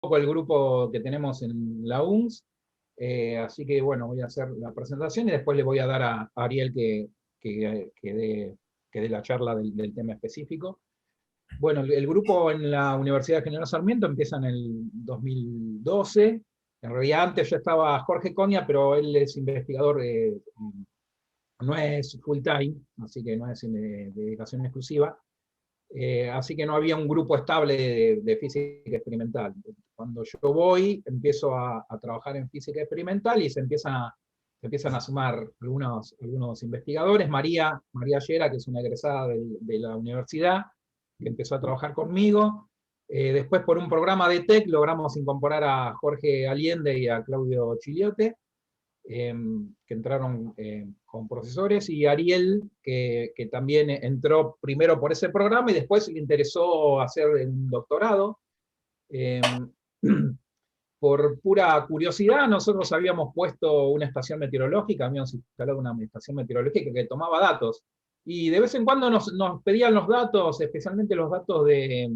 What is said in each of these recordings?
poco el grupo que tenemos en la UNS, así que bueno, voy a hacer la presentación y después le voy a dar a Ariel que dé la charla del tema específico. Bueno, el grupo en la Universidad General Sarmiento empieza en el 2012. En realidad antes ya estaba Jorge Conia, pero él es investigador, no es full time, así que no es de dedicación exclusiva. Así que no había un grupo estable de física experimental. Cuando yo voy, empiezo a trabajar en física experimental y se empiezan a sumar algunos investigadores. María Llera, que es una egresada de la universidad, que empezó a trabajar conmigo. Después, por un programa de TEC, logramos incorporar a Jorge Allende y a Claudio Chiliote, que entraron con profesores, y Ariel, que también entró primero por ese programa y después le interesó hacer un doctorado. Eh, por pura curiosidad, nosotros habíamos puesto una estación meteorológica, habíamos instalado una estación meteorológica que tomaba datos, y de vez en cuando nos pedían los datos, especialmente los datos de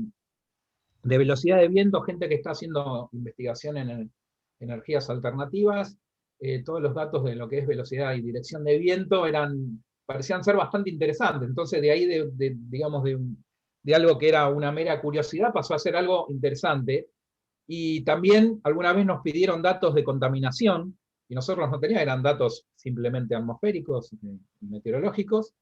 velocidad de viento, gente que está haciendo investigación en energías alternativas. Todos los datos de lo que es velocidad y dirección de viento parecían ser bastante interesantes. Entonces, de ahí, digamos, de algo que era una mera curiosidad, pasó a ser algo interesante. Y también alguna vez nos pidieron datos de contaminación, y nosotros no teníamos, eran datos simplemente atmosféricos, meteorológicos,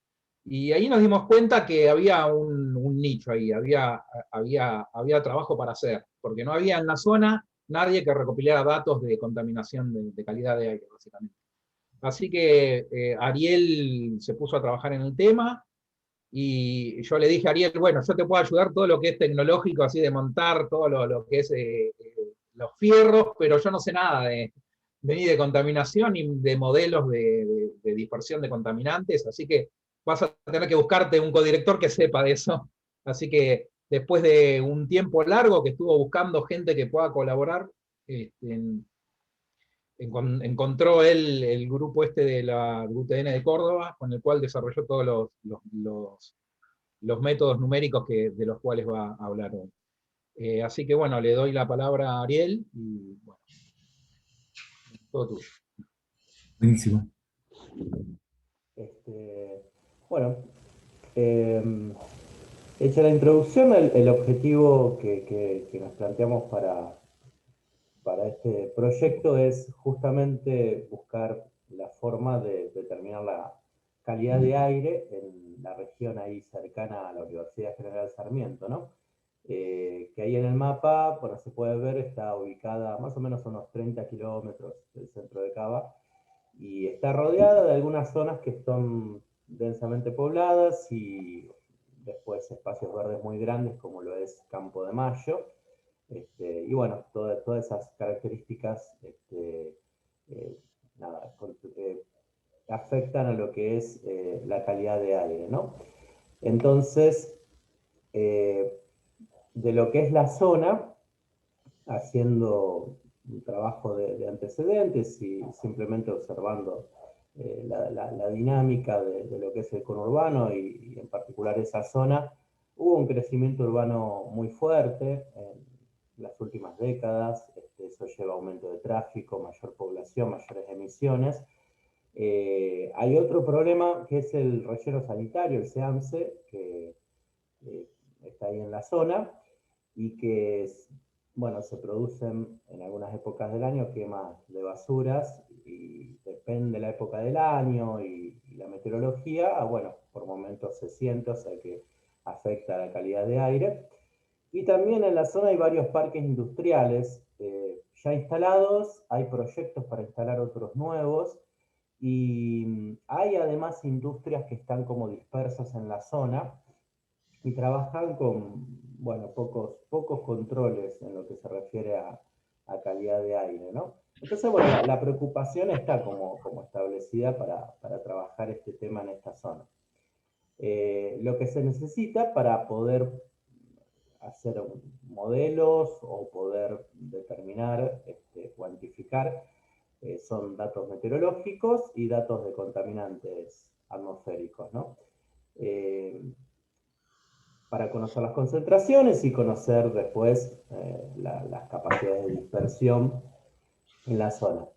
y ahí nos dimos cuenta que había un nicho ahí, había trabajo para hacer, porque no había en la zona nadie que recopilara datos de contaminación de calidad de aire, básicamente. Así que Ariel se puso a trabajar en el tema, y yo le dije a Ariel, bueno, yo te puedo ayudar todo lo que es tecnológico, así de montar todo lo que es los fierros, pero yo no sé nada ni de contaminación ni de modelos de dispersión de contaminantes, así que vas a tener que buscarte un codirector que sepa de eso. Así que después de un tiempo largo que estuvo buscando gente que pueda colaborar, este, encontró él el grupo este de la UTN de Córdoba, con el cual desarrolló todos los métodos numéricos de los cuales va a hablar hoy. Así que bueno, le doy la palabra a Ariel y bueno, todo tuyo. Buenísimo. Este, bueno, eh, hecha la introducción, el objetivo que nos planteamos para este proyecto es justamente buscar la forma de determinar la calidad de aire en la región ahí cercana a la Universidad General Sarmiento, ¿no? Que ahí en el mapa, bueno, se puede ver, está ubicada más o menos a unos 30 kilómetros del centro de Cava, y está rodeada de algunas zonas que son densamente pobladas y después espacios verdes muy grandes como lo es Campo de Mayo. Y bueno, todas esas características nada, afectan a lo que es la calidad de aire, ¿no? Entonces, de lo que es la zona, haciendo un trabajo de antecedentes y simplemente observando la dinámica de lo que es el conurbano y en particular esa zona, hubo un crecimiento urbano muy fuerte en las últimas décadas. Eso lleva a aumento de tráfico, mayor población, mayores emisiones. Hay otro problema que es el relleno sanitario, el SEAMSE, que está ahí en la zona y que bueno, se producen en algunas épocas del año quemas de basuras y depende de la época del año y la meteorología, bueno, por momentos se siente, o sea que afecta la calidad de aire. Y también en la zona hay varios parques industriales ya instalados, hay proyectos para instalar otros nuevos y hay además industrias que están como dispersas en la zona y trabajan con, bueno, pocos controles en lo que se refiere a calidad de aire, ¿no? Entonces, bueno, la preocupación está como establecida para trabajar este tema en esta zona. Lo que se necesita para poder hacer modelos o poder determinar, cuantificar, son datos meteorológicos y datos de contaminantes atmosféricos, ¿no? para conocer las concentraciones y conocer después las capacidades de dispersión en la zona.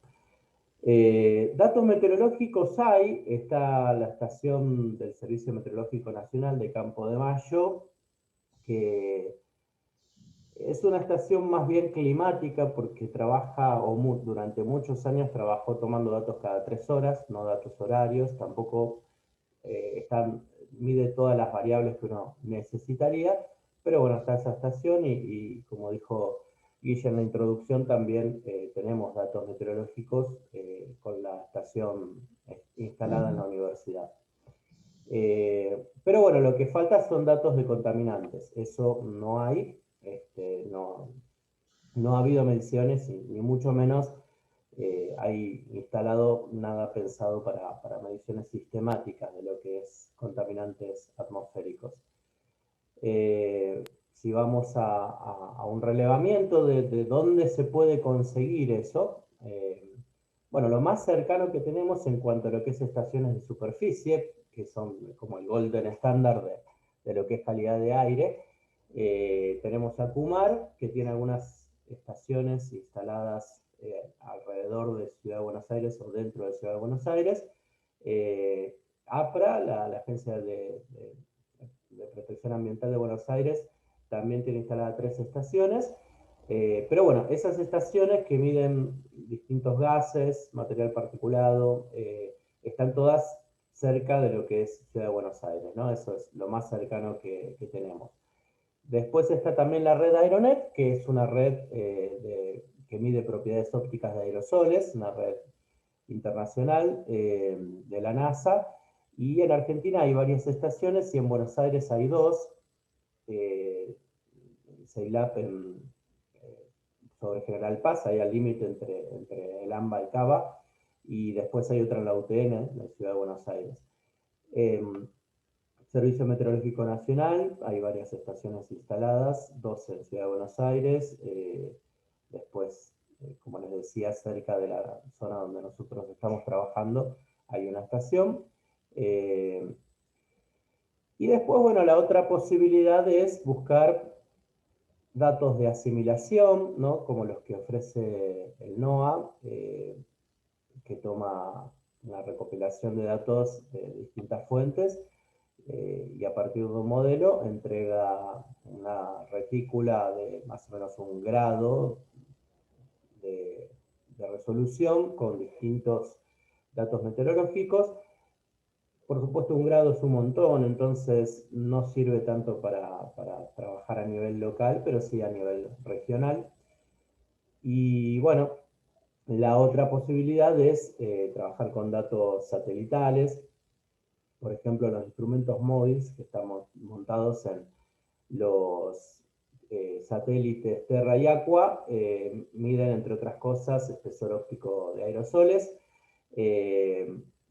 Datos meteorológicos hay, está la estación del Servicio Meteorológico Nacional de Campo de Mayo, que es una estación más bien climática porque trabaja, o durante muchos años trabajó tomando datos cada 3 horas, no datos horarios, tampoco mide todas las variables que uno necesitaría, pero bueno, está esa estación y como dijo Guille en la introducción, también tenemos datos meteorológicos con la estación instalada en la universidad. Pero bueno, lo que falta son datos de contaminantes, eso no hay, no ha habido mediciones, ni mucho menos hay instalado nada pensado para mediciones sistemáticas de lo que es contaminantes atmosféricos. Si vamos a un relevamiento de dónde se puede conseguir eso, bueno, lo más cercano que tenemos en cuanto a lo que es estaciones de superficie, que son como el golden estándar de lo que es calidad de aire, tenemos a Kumar, que tiene algunas estaciones instaladas alrededor de Ciudad de Buenos Aires o dentro de Ciudad de Buenos Aires. APRA, la Agencia de Protección Ambiental de Buenos Aires, también tiene instaladas 3 estaciones. Pero bueno, esas estaciones que miden distintos gases, material particulado, están todas cerca de lo que es Ciudad de Buenos Aires, ¿no? Eso es lo más cercano que tenemos. Después está también la red Aeronet, que es una red que mide propiedades ópticas de aerosoles, una red internacional de la NASA, y en Argentina hay varias estaciones y en Buenos Aires hay 2, CEILAP sobre General Paz, ahí al límite entre el AMBA y Cava, y después hay otra en la UTN, en la Ciudad de Buenos Aires. Servicio Meteorológico Nacional, hay varias estaciones instaladas, 2 en Ciudad de Buenos Aires, después, como les decía, cerca de la zona donde nosotros estamos trabajando, hay una estación. Y después, bueno, la otra posibilidad es buscar datos de asimilación, ¿no? Como los que ofrece el NOAA, que toma una recopilación de datos de distintas fuentes, y a partir de un modelo entrega una retícula de más o menos 1 grado de resolución con distintos datos meteorológicos. Por supuesto, 1 grado es un montón, entonces no sirve tanto para trabajar a nivel local, pero sí a nivel regional. Y bueno, la otra posibilidad es trabajar con datos satelitales. Por ejemplo, los instrumentos MODIS, que están montados en los satélites Terra y Aqua, miden, entre otras cosas, espesor óptico de aerosoles.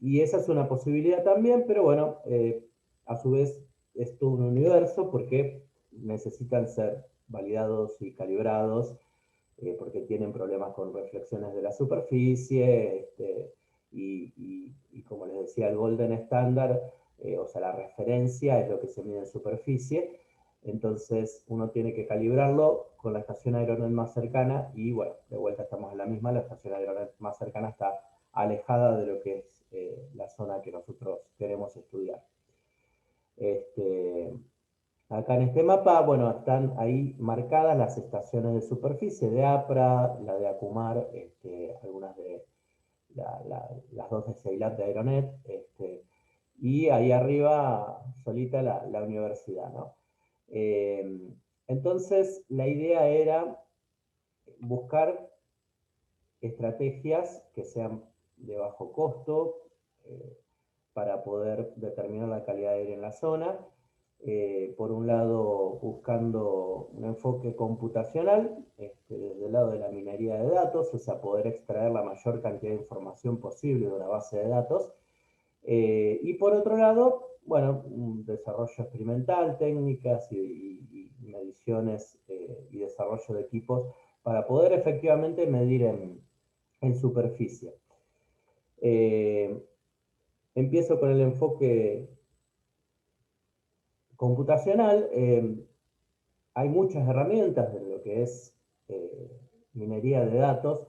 Y esa es una posibilidad también, pero bueno, a su vez es todo un universo porque necesitan ser validados y calibrados, porque tienen problemas con reflexiones de la superficie, y como les decía, el golden estándar, o sea, la referencia es lo que se mide en superficie, entonces uno tiene que calibrarlo con la estación Aeronet más cercana, y bueno, de vuelta estamos en la misma, la estación Aeronet más cercana está alejada de lo que es la zona que nosotros queremos estudiar. Acá en este mapa, bueno, están ahí marcadas las estaciones de superficie de APRA, la de Acumar, algunas de las 2 de CEILAP de Aeronet, y ahí arriba solita la universidad, ¿no? Entonces, la idea era buscar estrategias que sean de bajo costo para poder determinar la calidad de aire en la zona. Por un lado, buscando un enfoque computacional, desde el lado de la minería de datos, o sea, poder extraer la mayor cantidad de información posible de una base de datos. Y por otro lado, bueno, un desarrollo experimental, técnicas y mediciones y desarrollo de equipos para poder efectivamente medir en superficie. Empiezo con el enfoque computacional, hay muchas herramientas de lo que es minería de datos.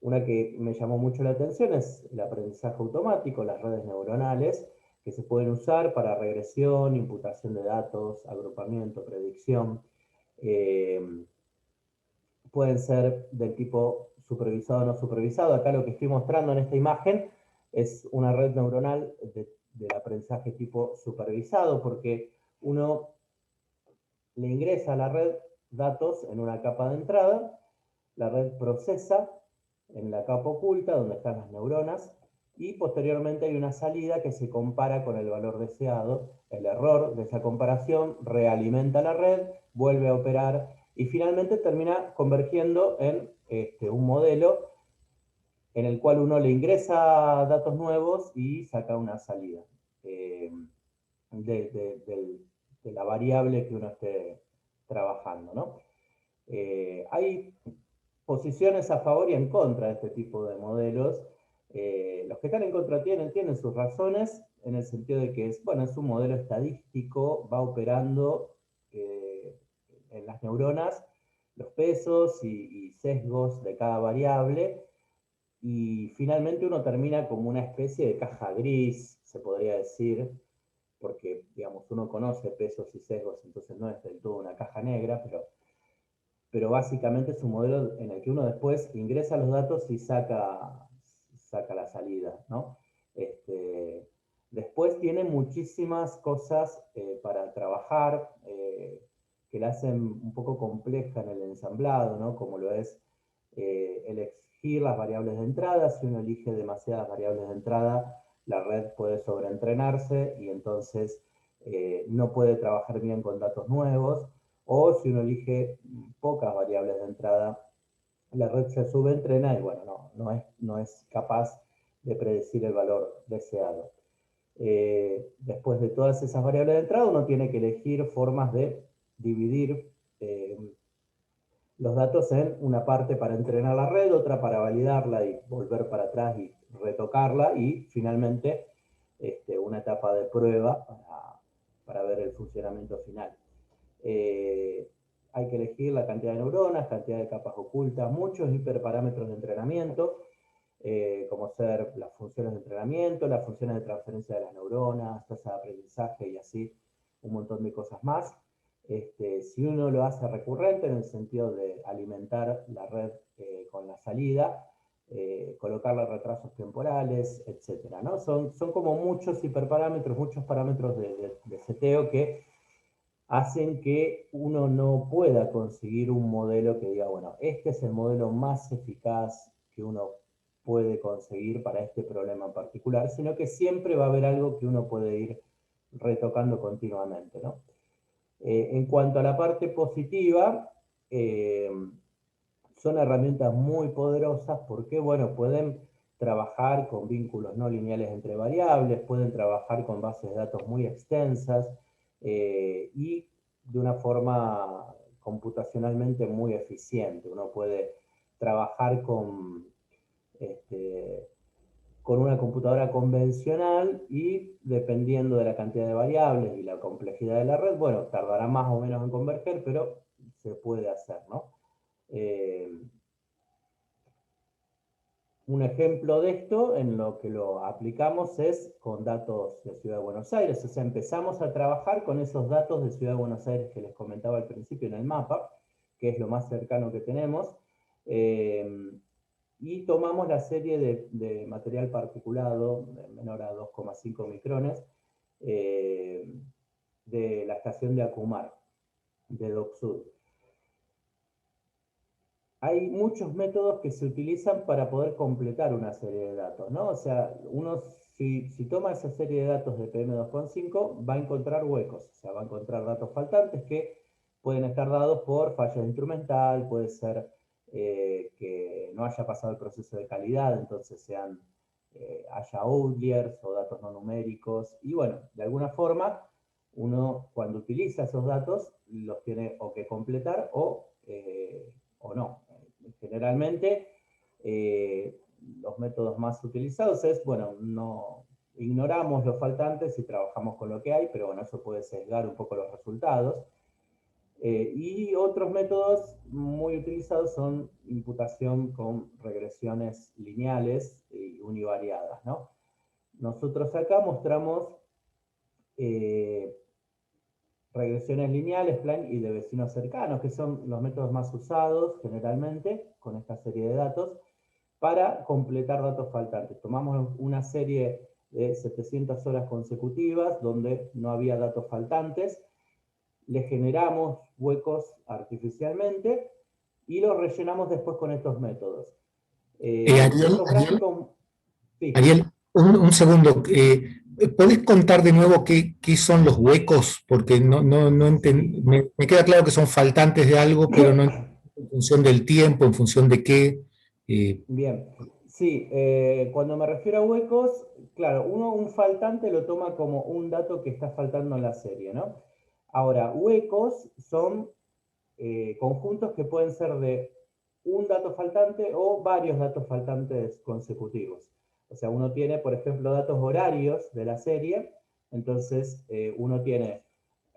Una que me llamó mucho la atención es el aprendizaje automático, las redes neuronales, que se pueden usar para regresión, imputación de datos, agrupamiento, predicción. Pueden ser del tipo supervisado o no supervisado. Acá lo que estoy mostrando en esta imagen es una red neuronal del aprendizaje tipo supervisado, porque uno le ingresa a la red datos en una capa de entrada, la red procesa en la capa oculta donde están las neuronas, y posteriormente hay una salida que se compara con el valor deseado. El error de esa comparación realimenta la red, vuelve a operar y finalmente termina convergiendo en un modelo en el cual uno le ingresa datos nuevos y saca una salida de la variable que uno esté trabajando, ¿no? Hay posiciones a favor y en contra de este tipo de modelos. Los que están en contra tienen sus razones, en el sentido de que es un modelo estadístico, va operando en las neuronas los pesos y sesgos de cada variable, y finalmente uno termina como una especie de caja gris, se podría decir, porque, digamos, uno conoce pesos y sesgos, entonces no es del todo una caja negra, pero básicamente es un modelo en el que uno después ingresa los datos y saca la salida, ¿no? Después tiene muchísimas cosas para trabajar, que la hacen un poco compleja en el ensamblado, ¿no? Como lo es elegir las variables de entrada. Si uno elige demasiadas variables de entrada, la red puede sobreentrenarse y entonces no puede trabajar bien con datos nuevos. O si uno elige pocas variables de entrada, la red se subentrena y bueno, no es capaz de predecir el valor deseado. Después de todas esas variables de entrada, uno tiene que elegir formas de dividir los datos en una parte para entrenar la red, otra para validarla y volver para atrás y retocarla, y finalmente una etapa de prueba para ver el funcionamiento final. Hay que elegir la cantidad de neuronas, cantidad de capas ocultas, muchos hiperparámetros de entrenamiento, como ser las funciones de entrenamiento, las funciones de transferencia de las neuronas, tasa de aprendizaje y así un montón de cosas más. Si uno lo hace recurrente, en el sentido de alimentar la red con la salida, colocarle retrasos temporales, etc., ¿no? Son como muchos hiperparámetros, muchos parámetros de seteo que hacen que uno no pueda conseguir un modelo que diga, bueno, este es el modelo más eficaz que uno puede conseguir para este problema en particular, sino que siempre va a haber algo que uno puede ir retocando continuamente, ¿no? En cuanto a la parte positiva, son herramientas muy poderosas porque, bueno, pueden trabajar con vínculos no lineales entre variables, pueden trabajar con bases de datos muy extensas y de una forma computacionalmente muy eficiente. Uno puede trabajar con una computadora convencional y, dependiendo de la cantidad de variables y la complejidad de la red, bueno, tardará más o menos en converger, pero se puede hacer, ¿no? Un ejemplo de esto, en lo que lo aplicamos, es con datos de Ciudad de Buenos Aires. O sea, empezamos a trabajar con esos datos de Ciudad de Buenos Aires que les comentaba al principio en el mapa, que es lo más cercano que tenemos, y tomamos la serie de material particulado, menor a 2,5 micrones, de la estación de Acumar, de DocSud. Hay muchos métodos que se utilizan para poder completar una serie de datos, ¿no? O sea, uno si toma esa serie de datos de PM2,5, va a encontrar huecos, o sea, va a encontrar datos faltantes que pueden estar dados por falla instrumental, puede ser que no haya pasado el proceso de calidad, entonces haya outliers o datos no numéricos, y bueno, de alguna forma, uno cuando utiliza esos datos los tiene o que completar o no. Generalmente, los métodos más utilizados es, bueno, no ignoramos los faltantes y trabajamos con lo que hay, pero bueno, eso puede sesgar un poco los resultados. Y otros métodos muy utilizados son imputación con regresiones lineales y univariadas, ¿no? Nosotros acá mostramos regresiones lineales, plan y de vecinos cercanos, que son los métodos más usados generalmente con esta serie de datos, para completar datos faltantes. Tomamos una serie de 700 horas consecutivas donde no había datos faltantes, le generamos huecos artificialmente y los rellenamos después con estos métodos. Ariel, Estos gráficos... Sí. Ariel, un segundo. ¿Podés contar de nuevo qué son los huecos? Porque Sí. me queda claro que son faltantes de algo, pero no en función del tiempo, en función de qué. Bien, sí, cuando me refiero a huecos, claro, un faltante lo toma como un dato que está faltando en la serie, ¿no? Ahora, huecos son conjuntos que pueden ser de un dato faltante o varios datos faltantes consecutivos. O sea, uno tiene, por ejemplo, datos horarios de la serie, entonces uno tiene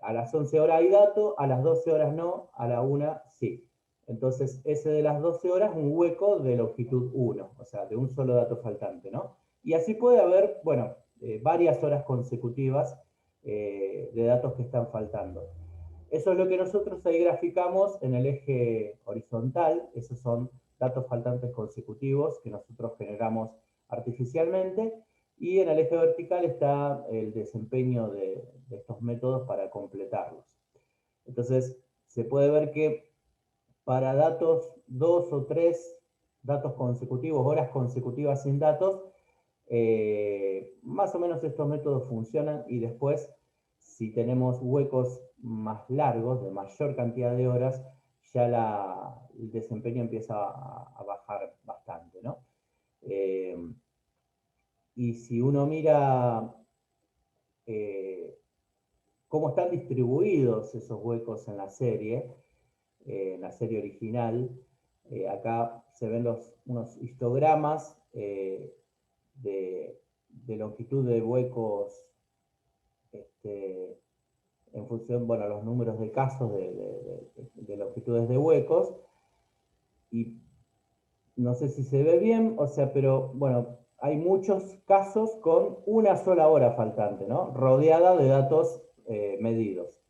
a las 11 horas hay dato, a las 12 horas no, a la 1 sí. Entonces, ese de las 12 horas, un hueco de longitud 1, o sea, de un solo dato faltante, ¿no? Y así puede haber, bueno, varias horas consecutivas de datos que están faltando. Eso es lo que nosotros ahí graficamos en el eje horizontal, esos son datos faltantes consecutivos que nosotros generamos artificialmente, y en el eje vertical está el desempeño de estos métodos para completarlos. Entonces, se puede ver que para datos 2 o 3 datos consecutivos, horas consecutivas sin datos, más o menos estos métodos funcionan y después, si tenemos huecos más largos, de mayor cantidad de horas, ya el desempeño empieza a bajar bastante, ¿no? Y si uno mira cómo están distribuidos esos huecos en la serie original, acá se ven unos histogramas de longitud de huecos en función, bueno, los números de casos de longitudes de huecos, y no sé si se ve bien, o sea, pero bueno, hay muchos casos con una sola hora faltante, ¿no? Rodeada de datos medidos.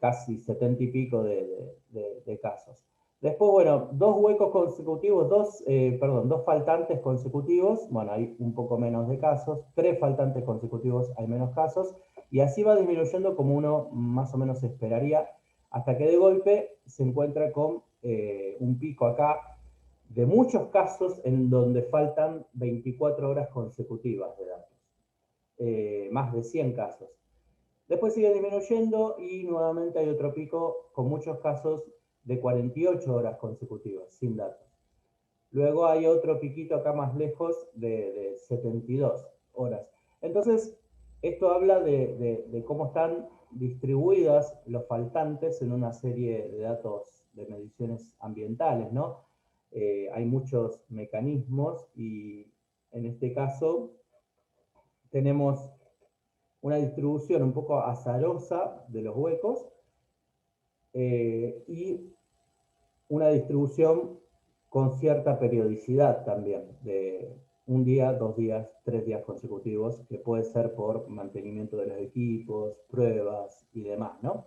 Casi 70 y pico de casos. Después, bueno, dos huecos consecutivos, dos faltantes consecutivos, bueno, hay un poco menos de casos, tres faltantes consecutivos, hay menos casos, y así va disminuyendo como uno más o menos esperaría, hasta que de golpe se encuentra con un pico acá de muchos casos en donde faltan 24 horas consecutivas de datos, más de 100 casos. Después sigue disminuyendo y nuevamente hay otro pico con muchos casos de 48 horas consecutivas, sin datos. Luego hay otro piquito acá más lejos de 72 horas. Entonces, esto habla de cómo están distribuidas los faltantes en una serie de datos de mediciones ambientales, ¿no? Hay muchos mecanismos y en este caso tenemos una distribución un poco azarosa de los huecos y una distribución con cierta periodicidad también, de un día, 2 días, 3 días consecutivos, que puede ser por mantenimiento de los equipos, pruebas y demás, ¿no?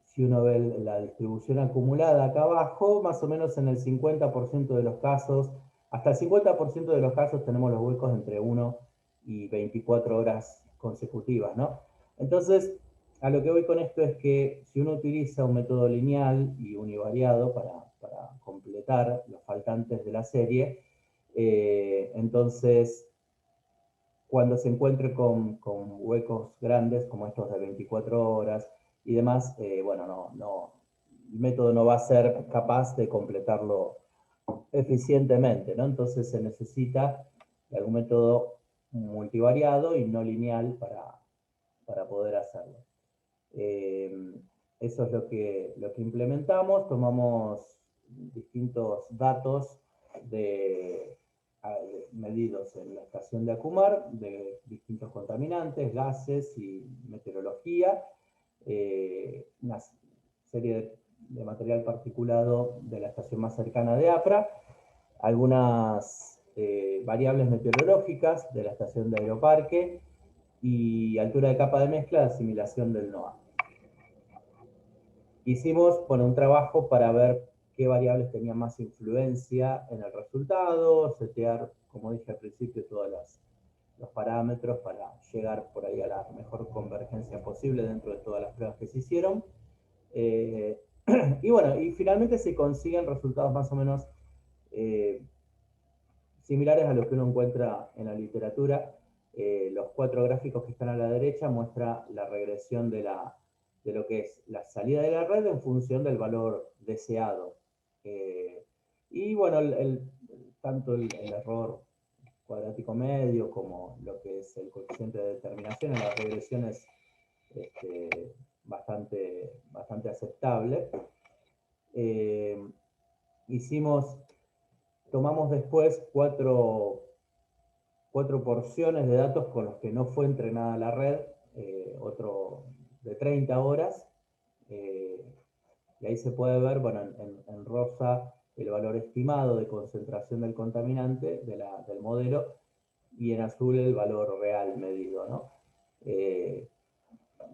Si uno ve la distribución acumulada acá abajo, más o menos en el 50% de los casos, hasta el 50% de los casos tenemos los huecos entre 1 y 24 horas consecutivas, ¿no? Entonces, a lo que voy con esto es que si uno utiliza un método lineal y univariado para completar los faltantes de la serie, entonces cuando se encuentre con huecos grandes como estos de 24 horas y demás, bueno, el método no va a ser capaz de completarlo eficientemente, ¿no? Entonces se necesita de algún método multivariado y no lineal para poder hacerlo. Eso es lo que implementamos, tomamos distintos datos medidos en la estación de Acumar, de distintos contaminantes, gases y meteorología, una serie de material particulado de la estación más cercana de APRA, algunas variables meteorológicas de la estación de Aeroparque y altura de capa de mezcla de asimilación del NOAA. Hicimos un trabajo para ver qué variables tenían más influencia en el resultado, setear, como dije al principio, todos los parámetros para llegar por ahí a la mejor convergencia posible dentro de todas las pruebas que se hicieron. Y bueno, y finalmente se consiguen resultados más o menos similares a los que uno encuentra en la literatura. Los 4 gráficos que están a la derecha muestran la regresión de lo que es la salida de la red en función del valor deseado. Y bueno, tanto el error cuadrático medio como lo que es el coeficiente de determinación en la regresión es bastante aceptable. Tomamos después cuatro porciones de datos con los que no fue entrenada la red, otro de 30 horas, y ahí se puede ver, bueno, en rosa el valor estimado de concentración del contaminante del modelo, y en azul el valor real medido, ¿no?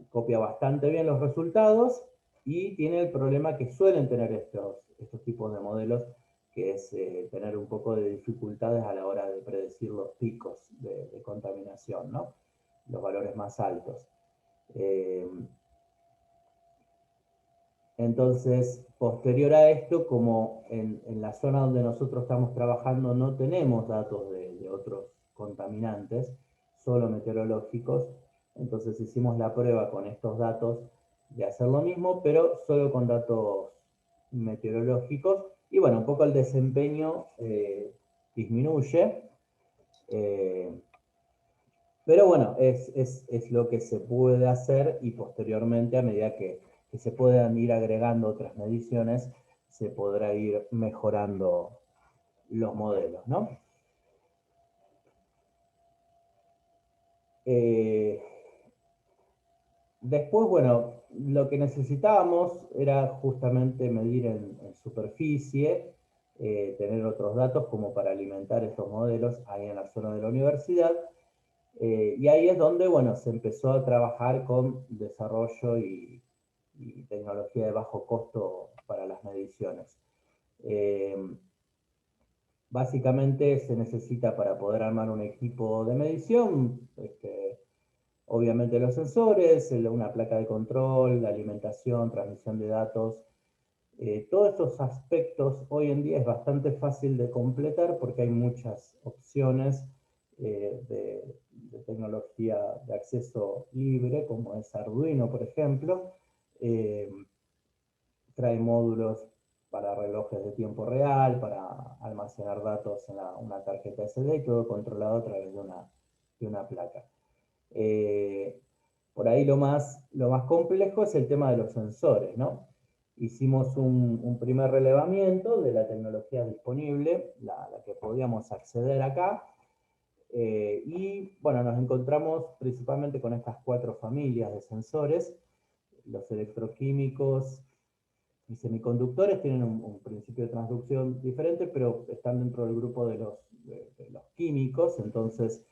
Copia bastante bien los resultados y tiene el problema que suelen tener estos tipos de modelos, que es tener un poco de dificultades a la hora de predecir los picos de contaminación, ¿no? Los valores más altos. Entonces, posterior a esto, como en la zona donde nosotros estamos trabajando no tenemos datos de otros contaminantes, solo meteorológicos, entonces hicimos la prueba con estos datos de hacer lo mismo, pero solo con datos meteorológicos, y bueno, un poco el desempeño disminuye, pero bueno, es lo que se puede hacer, y posteriormente, a medida que se puedan ir agregando otras mediciones, se podrá ir mejorando los modelos, ¿no? Después, bueno, lo que necesitábamos era justamente medir en superficie, tener otros datos como para alimentar estos modelos ahí en la zona de la universidad. Y ahí es donde, bueno, se empezó a trabajar con desarrollo y tecnología de bajo costo para las mediciones. Básicamente se necesita, para poder armar un equipo de medición, obviamente los sensores, una placa de control, la alimentación, transmisión de datos. Todos estos aspectos hoy en día es bastante fácil de completar porque hay muchas opciones de tecnología de acceso libre, como es Arduino, por ejemplo. Trae módulos para relojes de tiempo real, para almacenar datos en una tarjeta SD, y todo controlado a través de una placa. Por ahí lo más complejo es el tema de los sensores, ¿no? Hicimos un primer relevamiento de la tecnología disponible, la que podíamos acceder acá, y bueno, nos encontramos principalmente con estas 4 familias de sensores. Los electroquímicos y semiconductores tienen un principio de transducción diferente, pero están dentro del grupo de los químicos. Entonces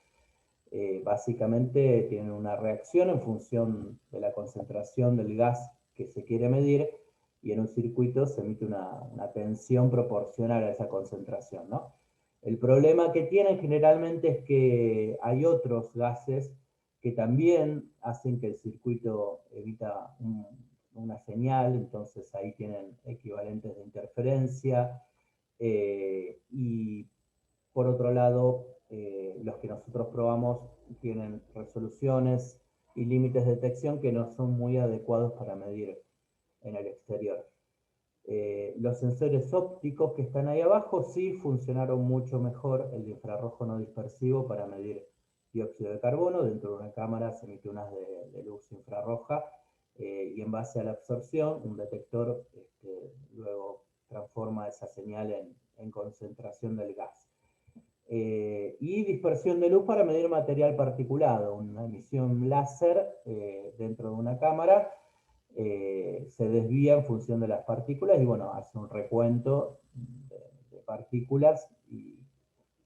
básicamente tienen una reacción en función de la concentración del gas que se quiere medir, y en un circuito se emite una tensión proporcional a esa concentración, ¿no? El problema que tienen generalmente es que hay otros gases que también hacen que el circuito emita una señal, entonces ahí tienen equivalentes de interferencia, y por otro lado, los que nosotros probamos tienen resoluciones y límites de detección que no son muy adecuados para medir en el exterior. Los sensores ópticos que están ahí abajo sí funcionaron mucho mejor, el de infrarrojo no dispersivo para medir dióxido de carbono. Dentro de una cámara se emite unas de luz infrarroja, y en base a la absorción, un detector luego transforma esa señal en concentración del gas. y dispersión de luz para medir material particulado, una emisión láser dentro de una cámara, se desvía en función de las partículas y bueno, hace un recuento de partículas y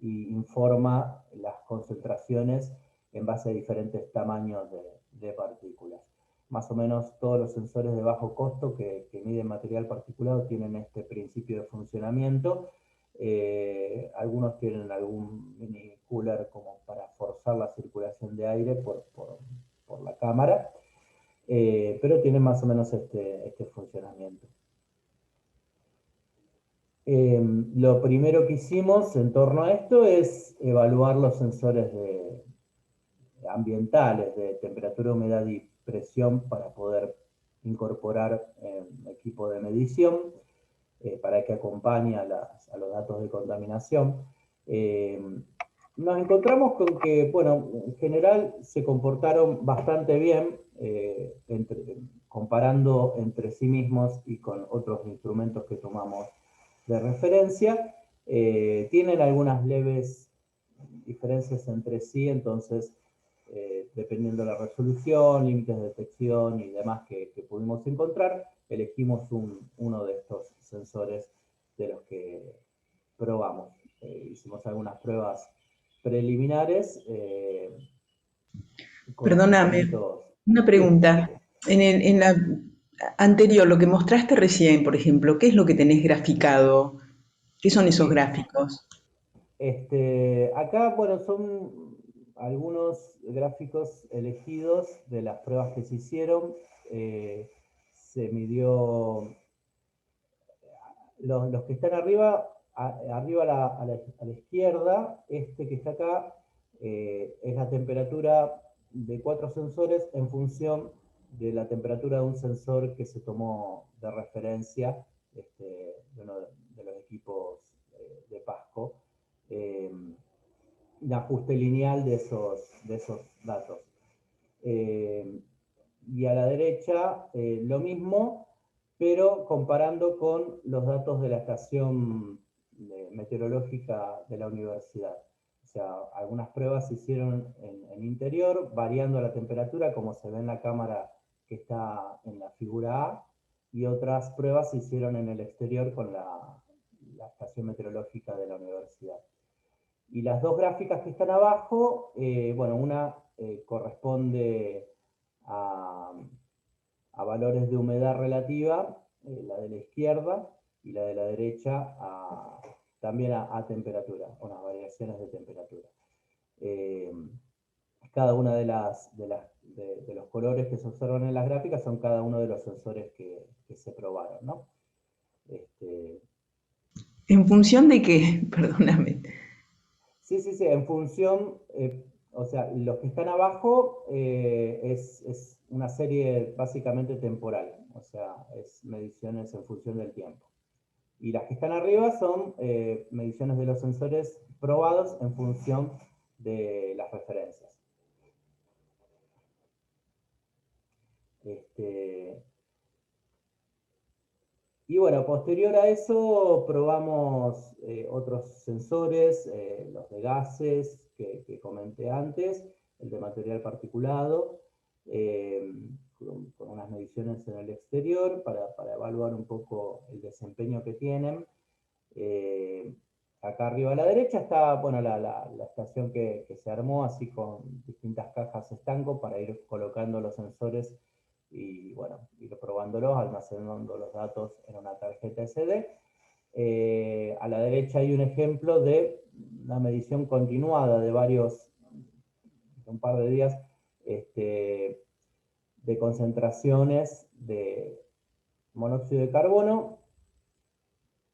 informa las concentraciones en base a diferentes tamaños de partículas. Más o menos todos los sensores de bajo costo que miden material particulado tienen este principio de funcionamiento. Algunos tienen algún mini cooler como para forzar la circulación de aire por la cámara, pero tienen más o menos este funcionamiento. Lo primero que hicimos en torno a esto es evaluar los sensores ambientales de temperatura, humedad y presión para poder incorporar equipo de medición para que acompañe a los datos de contaminación. Nos encontramos con que, bueno, en general se comportaron bastante bien, comparando entre sí mismos y con otros instrumentos que tomamos de referencia. Tienen algunas leves diferencias entre sí, entonces, dependiendo de la resolución, límites de detección y demás que pudimos encontrar, elegimos uno de estos sensores de los que probamos. Hicimos algunas pruebas preliminares. Perdóname, una pregunta. En la anterior, lo que mostraste recién, por ejemplo, ¿qué es lo que tenés graficado? ¿Qué son esos gráficos? Acá, bueno, son algunos gráficos elegidos de las pruebas que se hicieron. Se midió los que están arriba a la izquierda, este que está acá, es la temperatura de 4 sensores en función de la temperatura de un sensor que se tomó de referencia de uno de los equipos de Pasco, un ajuste lineal de esos datos. Y a la derecha lo mismo, pero comparando con los datos de la estación meteorológica de la universidad. O sea, algunas pruebas se hicieron en interior, variando la temperatura, como se ve en la cámara que está en la figura A, y otras pruebas se hicieron en el exterior con la estación meteorológica de la universidad. Y las dos gráficas que están abajo, bueno, una corresponde a valores de humedad relativa, la de la izquierda, y la de la derecha también a temperatura, unas variaciones de temperatura. Cada una de los colores que se observan en las gráficas son cada uno de los sensores que se probaron, ¿no? ¿En función de qué? Perdóname. Sí, en función, o sea, los que están abajo es una serie básicamente temporal, o sea, es mediciones en función del tiempo. Y las que están arriba son mediciones de los sensores probados en función de las referencias. Y bueno, posterior a eso probamos otros sensores, los de gases que comenté antes, el de material particulado, con unas mediciones en el exterior para evaluar un poco el desempeño que tienen. Acá arriba a la derecha está, bueno, la estación que se armó así con distintas cajas estanco para ir colocando los sensores y bueno, ir probándolos, almacenando los datos en una tarjeta SD. A la derecha hay un ejemplo de una medición continuada de un par de días, de concentraciones de monóxido de carbono.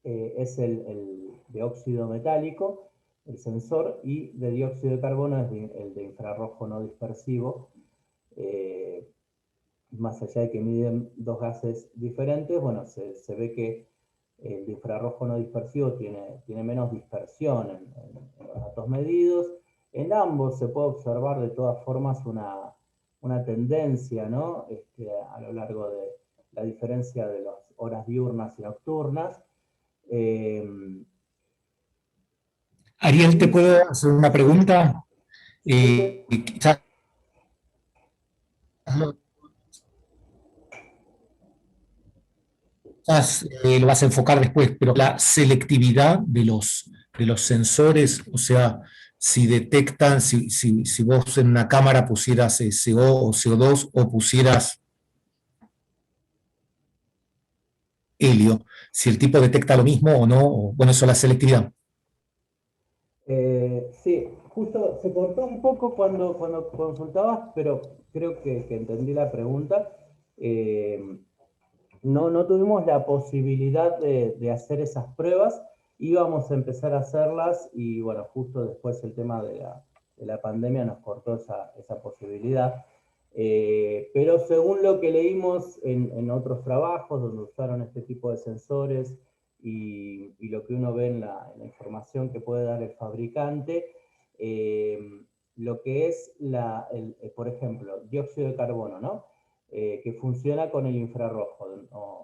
Es el de óxido metálico, el sensor, y de dióxido de carbono es el de infrarrojo no dispersivo. Más allá de que miden dos gases diferentes, bueno, se ve que el de infrarrojo no dispersivo tiene menos dispersión en los datos medidos. En ambos se puede observar de todas formas una tendencia, ¿no? A lo largo de la diferencia de las horas diurnas y nocturnas. Ariel, ¿te puedo hacer una pregunta? Quizás lo vas a enfocar después, pero la selectividad de los sensores, o sea, si detectan, si vos en una cámara pusieras CO o CO2 o pusieras helio, si el tipo detecta lo mismo o no, bueno, eso es la selectividad. Sí, justo se cortó un poco cuando consultabas, pero creo que entendí la pregunta. No tuvimos la posibilidad de hacer esas pruebas, íbamos a empezar a hacerlas y bueno, justo después el tema de la pandemia nos cortó esa posibilidad. Pero según lo que leímos en otros trabajos donde usaron este tipo de sensores y lo que uno ve en la información que puede dar el fabricante, lo que es, por ejemplo, dióxido de carbono, ¿no? Que funciona con el infrarrojo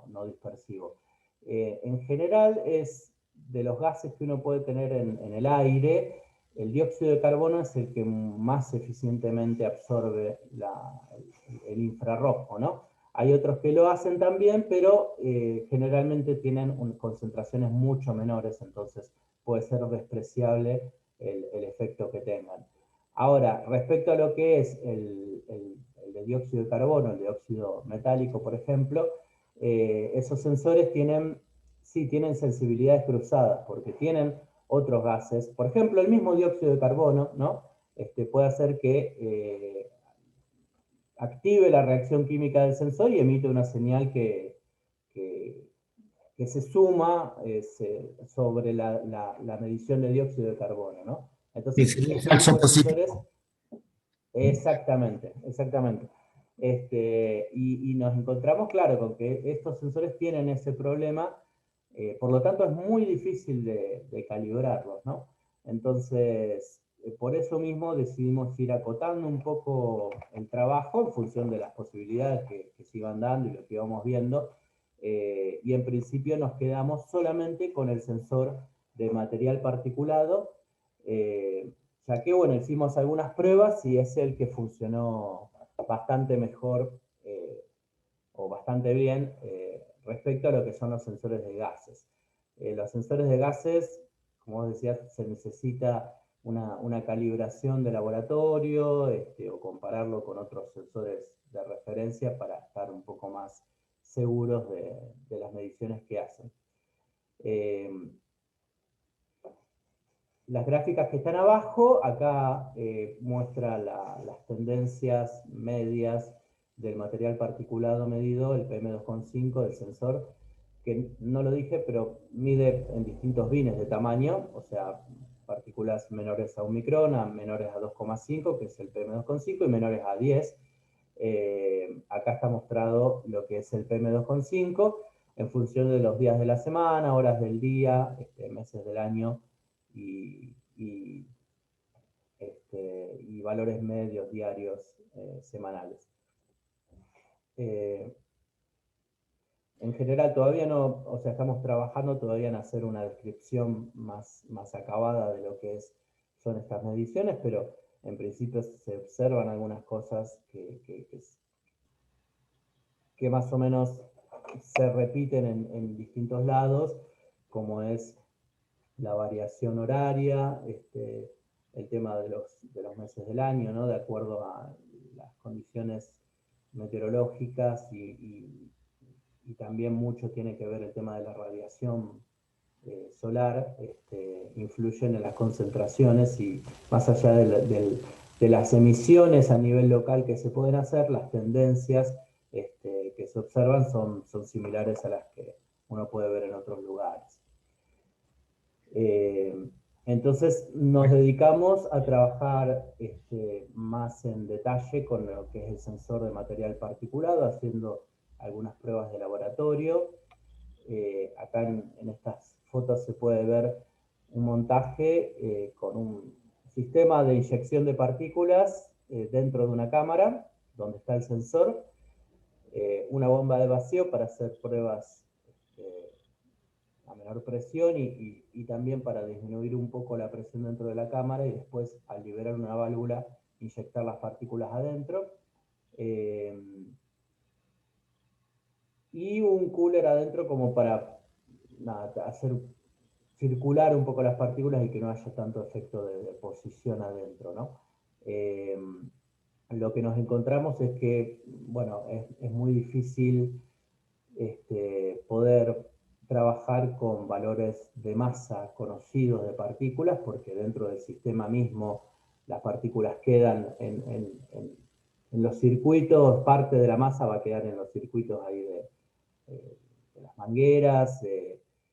no dispersivo. En general es de los gases que uno puede tener en el aire, el dióxido de carbono es el que más eficientemente absorbe el infrarrojo, ¿no? Hay otros que lo hacen también, pero generalmente tienen concentraciones mucho menores, entonces puede ser despreciable el efecto que tengan. Ahora, respecto a lo que es el de dióxido de carbono, el dióxido metálico, por ejemplo, esos sensores sí tienen sensibilidades cruzadas, porque tienen otros gases. Por ejemplo, el mismo dióxido de carbono, ¿no? Puede hacer que active la reacción química del sensor y emite una señal que se suma sobre la medición de dióxido de carbono, ¿no? Sí, Entonces, sería este falso tipo de sensores, positivo. exactamente, exactamente. Y nos encontramos, claro, con que estos sensores tienen ese problema, por lo tanto es muy difícil de calibrarlos, ¿no? Entonces, por eso mismo decidimos ir acotando un poco el trabajo en función de las posibilidades que se iban dando y lo que íbamos viendo, y en principio nos quedamos solamente con el sensor de material particulado, ya que, bueno, hicimos algunas pruebas y es el que funcionó bastante mejor o bastante bien respecto a lo que son los sensores de gases. Los sensores de gases, como vos decías, se necesita una calibración de laboratorio o compararlo con otros sensores de referencia para estar un poco más seguros de las mediciones que hacen. Las gráficas que están abajo, acá muestra las tendencias medias del material particulado medido, el PM2,5 del sensor, que no lo dije, pero mide en distintos bines de tamaño, o sea, partículas menores a 1 micrón, a menores a 2,5, que es el PM2,5, y menores a 10. Acá está mostrado lo que es el PM2,5 en función de los días de la semana, horas del día, meses del año, y valores medios diarios semanales. En general todavía no, o sea, estamos trabajando todavía en hacer una descripción más acabada de lo que son estas mediciones, pero en principio se observan algunas cosas que más o menos se repiten en distintos lados, como es la variación horaria, el tema de los meses del año, ¿no? De acuerdo a las condiciones meteorológicas y también mucho tiene que ver el tema de la radiación solar, influyen en las concentraciones y más allá de las emisiones a nivel local que se pueden hacer, las tendencias que se observan son similares a las que uno puede ver en otros lugares. Entonces nos dedicamos a trabajar más en detalle con lo que es el sensor de material particulado, haciendo algunas pruebas de laboratorio. Acá en estas fotos se puede ver un montaje con un sistema de inyección de partículas dentro de una cámara, donde está el sensor, una bomba de vacío para hacer pruebas a menor presión y también para disminuir un poco la presión dentro de la cámara y después al liberar una válvula inyectar las partículas adentro. Y un cooler adentro como para hacer circular un poco las partículas y que no haya tanto efecto de deposición adentro, ¿no? Lo que nos encontramos es que, bueno, es muy difícil poder trabajar con valores de masa conocidos de partículas, porque dentro del sistema mismo las partículas quedan en los circuitos, parte de la masa va a quedar en los circuitos ahí de las mangueras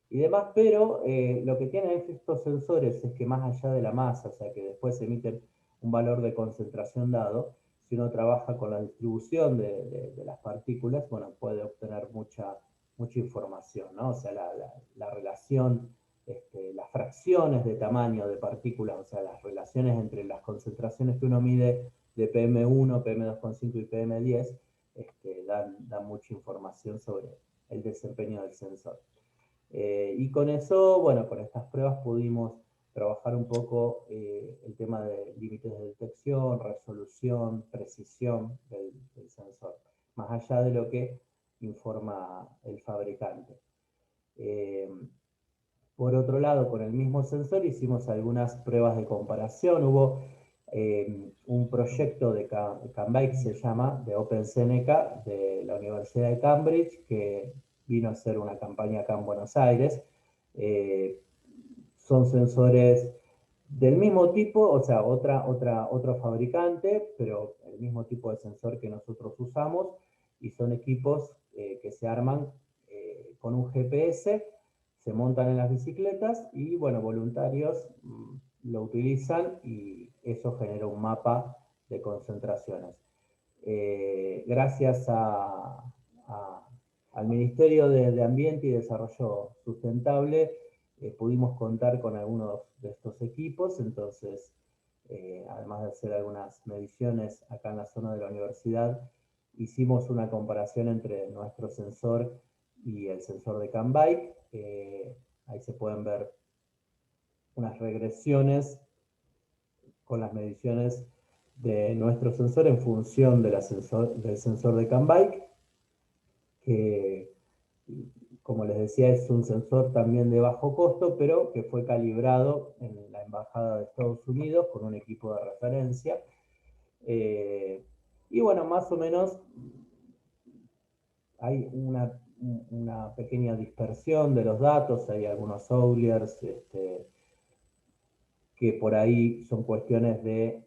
y demás, pero lo que tienen estos sensores es que más allá de la masa, o sea que después emiten un valor de concentración dado, si uno trabaja con la distribución de las partículas, bueno, puede obtener mucha información, ¿no? O sea, la relación, las fracciones de tamaño de partículas, o sea, las relaciones entre las concentraciones que uno mide de PM1, PM2,5 y PM10, dan mucha información sobre el desempeño del sensor. Y con eso, bueno, con estas pruebas pudimos trabajar un poco el tema de límites de detección, resolución, precisión del sensor, más allá de lo que informa el fabricante. Por otro lado, con el mismo sensor hicimos algunas pruebas de comparación. Hubo un proyecto de Cambike, se llama, de OpenSeneca, de la Universidad de Cambridge, que vino a hacer una campaña acá en Buenos Aires. Son sensores del mismo tipo, o sea, otro fabricante, pero el mismo tipo de sensor que nosotros usamos, y son equipos que se arman con un GPS, se montan en las bicicletas y, bueno, voluntarios lo utilizan y eso genera un mapa de concentraciones. Gracias al Ministerio de Ambiente y Desarrollo Sustentable pudimos contar con algunos de estos equipos, entonces, además de hacer algunas mediciones acá en la zona de la universidad, hicimos una comparación entre nuestro sensor y el sensor de Cambike. Ahí se pueden ver unas regresiones con las mediciones de nuestro sensor en función del sensor de Cambike, que, como les decía, es un sensor también de bajo costo, pero que fue calibrado en la Embajada de Estados Unidos con un equipo de referencia. Y bueno, más o menos hay una pequeña dispersión de los datos, hay algunos outliers que por ahí son cuestiones de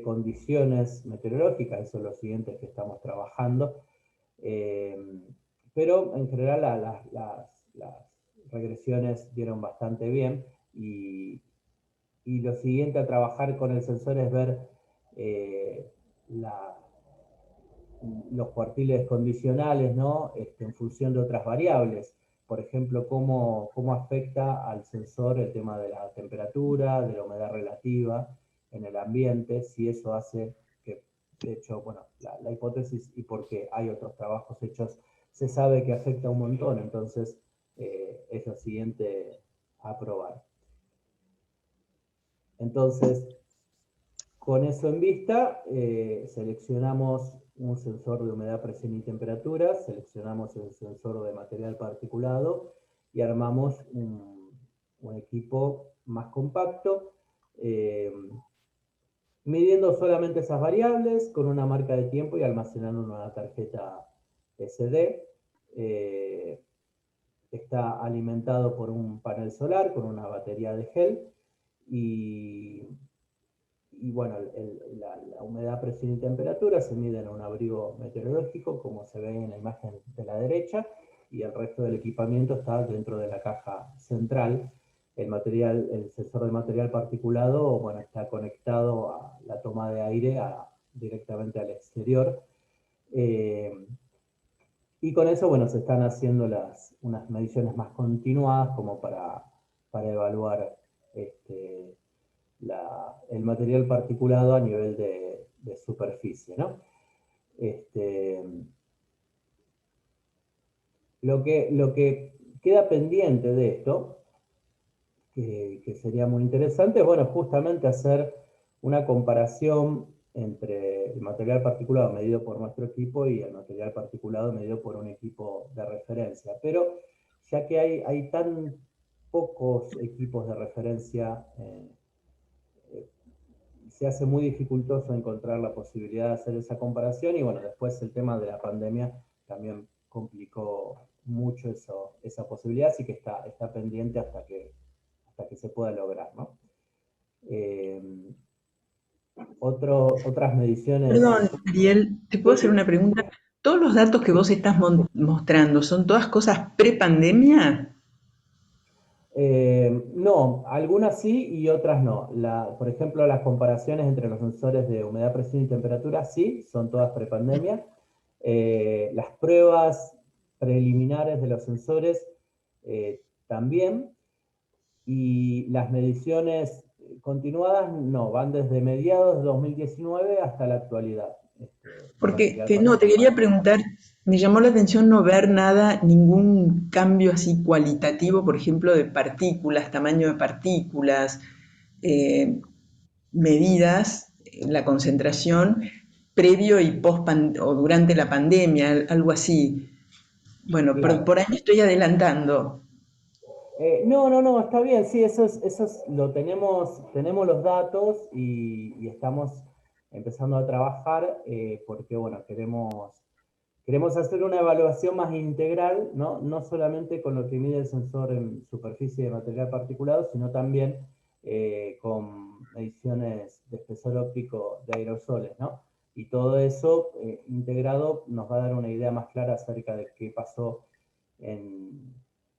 condiciones meteorológicas, eso es lo siguiente que estamos trabajando. Pero en general las regresiones dieron bastante bien y lo siguiente a trabajar con el sensor es ver los cuartiles condicionales, ¿no? En función de otras variables. Por ejemplo, cómo afecta al sensor el tema de la temperatura, de la humedad relativa en el ambiente, si eso hace que, de hecho, bueno, la hipótesis, y porque hay otros trabajos hechos, se sabe que afecta un montón, entonces es lo siguiente a probar. Entonces, con eso en vista, seleccionamos un sensor de humedad, presión y temperatura, seleccionamos el sensor de material particulado y armamos un equipo más compacto, midiendo solamente esas variables con una marca de tiempo y almacenando en una tarjeta SD. Está alimentado por un panel solar con una batería de gel y bueno, la humedad, presión y temperatura se miden en un abrigo meteorológico, como se ve en la imagen de la derecha, y el resto del equipamiento está dentro de la caja central. El sensor de material particulado, bueno, está conectado a la toma de aire directamente al exterior. Y con eso, bueno, se están haciendo unas mediciones más continuadas como para evaluar el material particulado a nivel de superficie, ¿no? Lo que queda pendiente de esto, que sería muy interesante, bueno, justamente hacer una comparación entre el material particulado medido por nuestro equipo y el material particulado medido por un equipo de referencia. Pero ya que hay tan pocos equipos de referencia, se hace muy dificultoso encontrar la posibilidad de hacer esa comparación, y bueno, después el tema de la pandemia también complicó mucho esa posibilidad, así que está pendiente hasta que se pueda lograr, ¿no? Otras mediciones. Perdón, Ariel, ¿te puedo hacer una pregunta? ¿Todos los datos que vos estás mostrando son todas cosas pre-pandemia? No, algunas sí y otras no. Por ejemplo, las comparaciones entre los sensores de humedad, presión y temperatura sí, son todas prepandemia. Las pruebas preliminares de los sensores también. Y las mediciones continuadas no, van desde mediados de 2019 hasta la actualidad. Porque te quería preguntar, me llamó la atención no ver nada, ningún cambio así cualitativo, por ejemplo, de partículas, tamaño de partículas, eh, medidas, la concentración previo y post o durante la pandemia, algo así. Bueno, Claro. por ahí me estoy adelantando. No, está bien, sí, lo tenemos los datos y estamos empezando a trabajar porque, bueno, queremos hacer una evaluación más integral, ¿no? No solamente con lo que mide el sensor en superficie de material particulado, sino también con mediciones de espesor óptico de aerosoles, ¿no? Y todo eso integrado nos va a dar una idea más clara acerca de qué pasó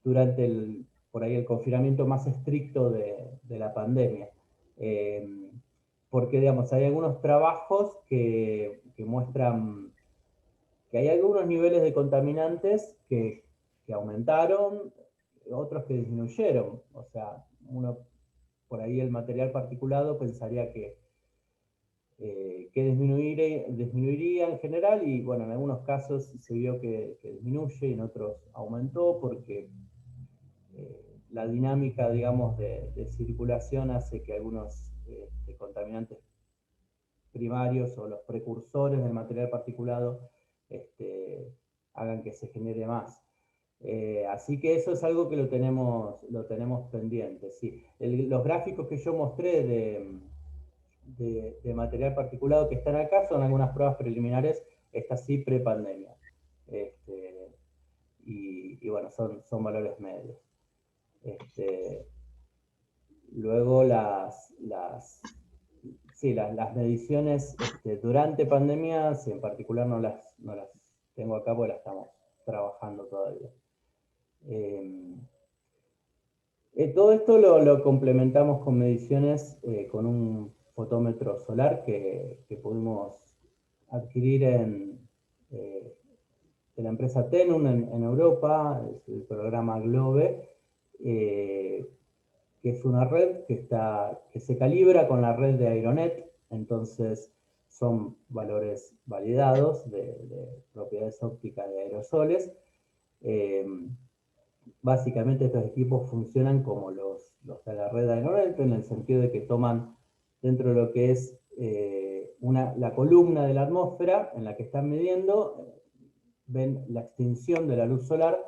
durante por ahí el confinamiento más estricto de la pandemia. Porque, digamos, hay algunos trabajos que muestran que hay algunos niveles de contaminantes que aumentaron, otros que disminuyeron. O sea, uno por ahí el material particulado pensaría que disminuiría en general, y bueno, en algunos casos se vio que disminuye y en otros aumentó porque la dinámica, digamos, de circulación hace que algunos contaminantes primarios o los precursores del material particulado hagan que se genere más. Así que eso es algo que lo tenemos pendiente. Sí. Los gráficos que yo mostré de material particulado que están acá son algunas pruebas preliminares, estas sí pre-pandemia. Y bueno, son valores medios. Luego las mediciones durante pandemia, en particular no las tengo acá porque las estamos trabajando todavía. Todo esto lo complementamos con mediciones con un fotómetro solar que pudimos adquirir de la empresa Tenun en Europa, es el programa GLOBE, que es una red que se calibra con la red de Aeronet. Entonces son valores validados de propiedades ópticas de aerosoles. Básicamente estos equipos funcionan como los de la red de Aeronet, en el sentido de que toman dentro de lo que es la columna de la atmósfera en la que están midiendo, ven la extinción de la luz solar,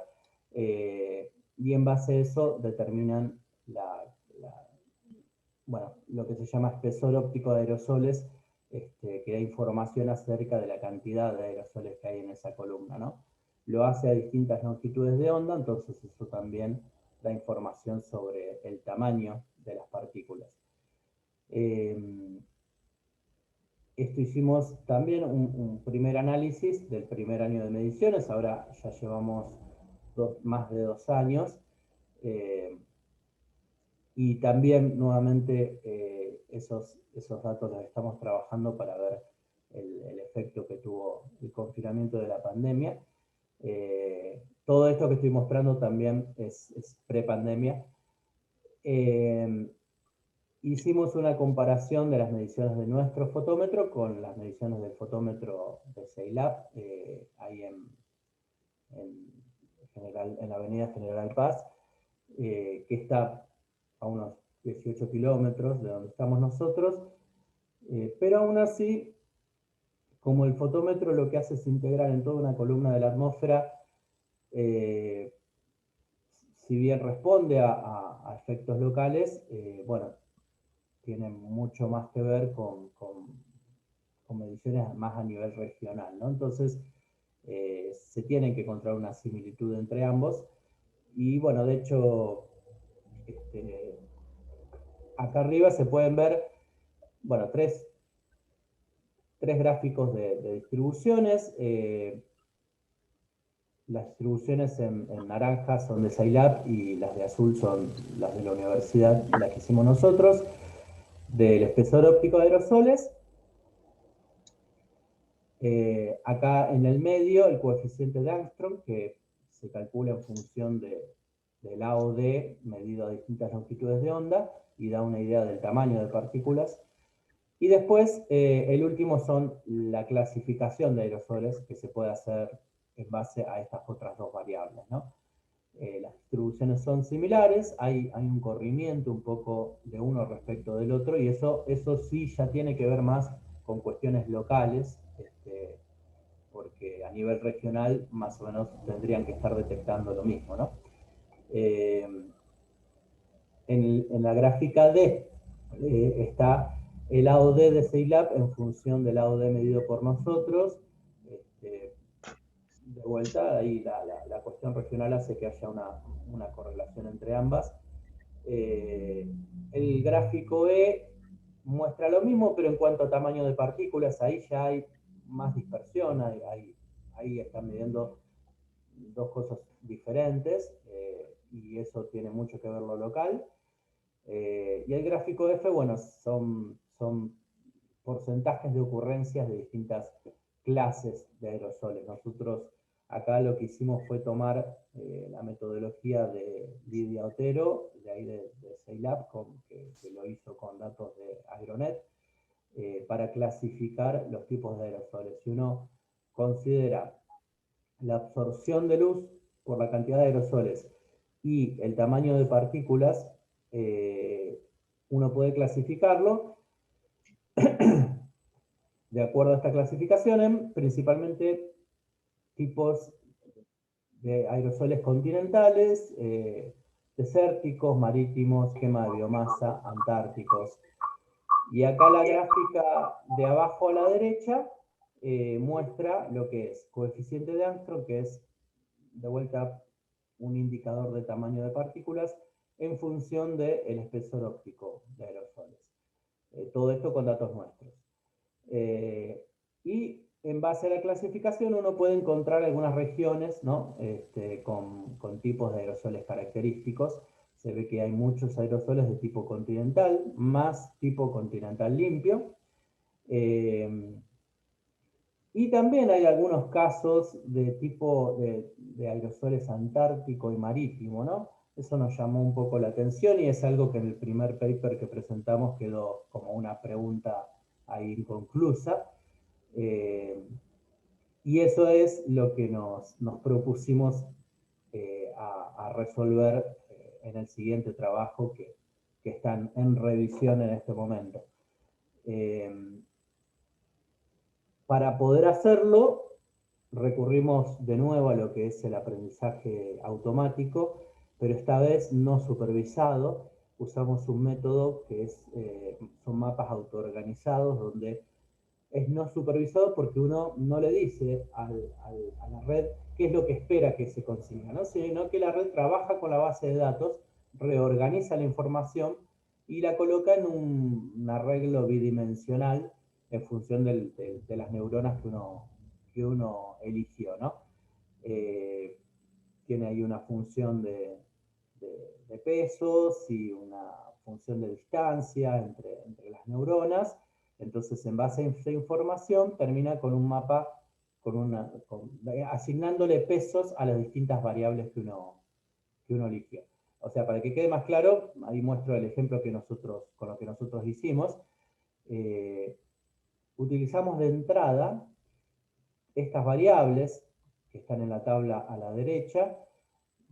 y en base a eso determinan lo que se llama espesor óptico de aerosoles, que da información acerca de la cantidad de aerosoles que hay en esa columna, ¿no? Lo hace a distintas longitudes de onda, entonces eso también da información sobre el tamaño de las partículas. Esto hicimos también un primer análisis del primer año de mediciones, ahora ya llevamos más de 2 años, y también nuevamente esos datos los estamos trabajando para ver el efecto que tuvo el confinamiento de la pandemia. Todo esto que estoy mostrando también es pre-pandemia. Hicimos una comparación de las mediciones de nuestro fotómetro con las mediciones del fotómetro de Ceilab, ahí en en la avenida General Paz, que está a unos 18 kilómetros de donde estamos nosotros, pero aún así, como el fotómetro lo que hace es integrar en toda una columna de la atmósfera, si bien responde a efectos locales, bueno, tiene mucho más que ver con mediciones más a nivel regional, ¿no? Entonces, se tienen que encontrar una similitud entre ambos, y bueno, de hecho, acá arriba se pueden ver, bueno, tres gráficos de distribuciones. Las distribuciones en naranja son de Scilab y las de azul son las de la universidad, las que hicimos nosotros, del espesor óptico de aerosoles. Acá en el medio el coeficiente de Armstrong, que se calcula en función del AOD medido a distintas longitudes de onda y da una idea del tamaño de partículas. Y después, el último son la clasificación de aerosoles que se puede hacer en base a estas otras dos variables, ¿no? Las distribuciones son similares, hay un corrimiento un poco de uno respecto del otro, y eso sí ya tiene que ver más con cuestiones locales, porque a nivel regional más o menos tendrían que estar detectando lo mismo, ¿no? En la gráfica D está el AOD de Scilab en función del AOD medido por nosotros. De vuelta, ahí la cuestión regional hace que haya una correlación entre ambas. El gráfico E muestra lo mismo, pero en cuanto a tamaño de partículas, ahí ya hay más dispersión, ahí están midiendo dos cosas diferentes, y eso tiene mucho que ver lo local. Y el gráfico F, bueno, son porcentajes de ocurrencias de distintas clases de aerosoles. Nosotros acá lo que hicimos fue tomar la metodología de Lidia Otero, de ahí de Scilab, que lo hizo con datos de Aeronet, para clasificar los tipos de aerosoles. Si uno considera la absorción de luz por la cantidad de aerosoles y el tamaño de partículas, uno puede clasificarlo de acuerdo a esta clasificación en principalmente tipos de aerosoles continentales, desérticos, marítimos, quema de biomasa, antárticos. Y acá la gráfica de abajo a la derecha muestra lo que es coeficiente de Armstrong, que es de vuelta un indicador de tamaño de partículas en función del espesor óptico de aerosoles. Todo esto con datos nuestros. Y en base a la clasificación uno puede encontrar algunas regiones, ¿no? Con tipos de aerosoles característicos. Se ve que hay muchos aerosoles de tipo continental, más tipo continental limpio. Y también hay algunos casos de tipo de aerosoles antártico y marítimo, ¿no? Eso nos llamó un poco la atención y es algo que en el primer paper que presentamos quedó como una pregunta ahí inconclusa. Y eso es lo que nos propusimos a resolver en el siguiente trabajo que están en revisión en este momento. Para poder hacerlo, recurrimos de nuevo a lo que es el aprendizaje automático, pero esta vez no supervisado. Usamos un método que son mapas autoorganizados, donde es no supervisado porque uno no le dice a la red qué es lo que espera que se consiga, ¿no? Sino que la red trabaja con la base de datos, reorganiza la información y la coloca en un arreglo bidimensional en función de las neuronas que uno eligió, ¿no? Tiene ahí una función de pesos y una función de distancia entre las neuronas. Entonces, en base a esta información, termina con un mapa asignándole pesos a las distintas variables que uno eligió. O sea, para que quede más claro, ahí muestro el ejemplo con lo que nosotros hicimos. Utilizamos de entrada estas variables que están en la tabla a la derecha,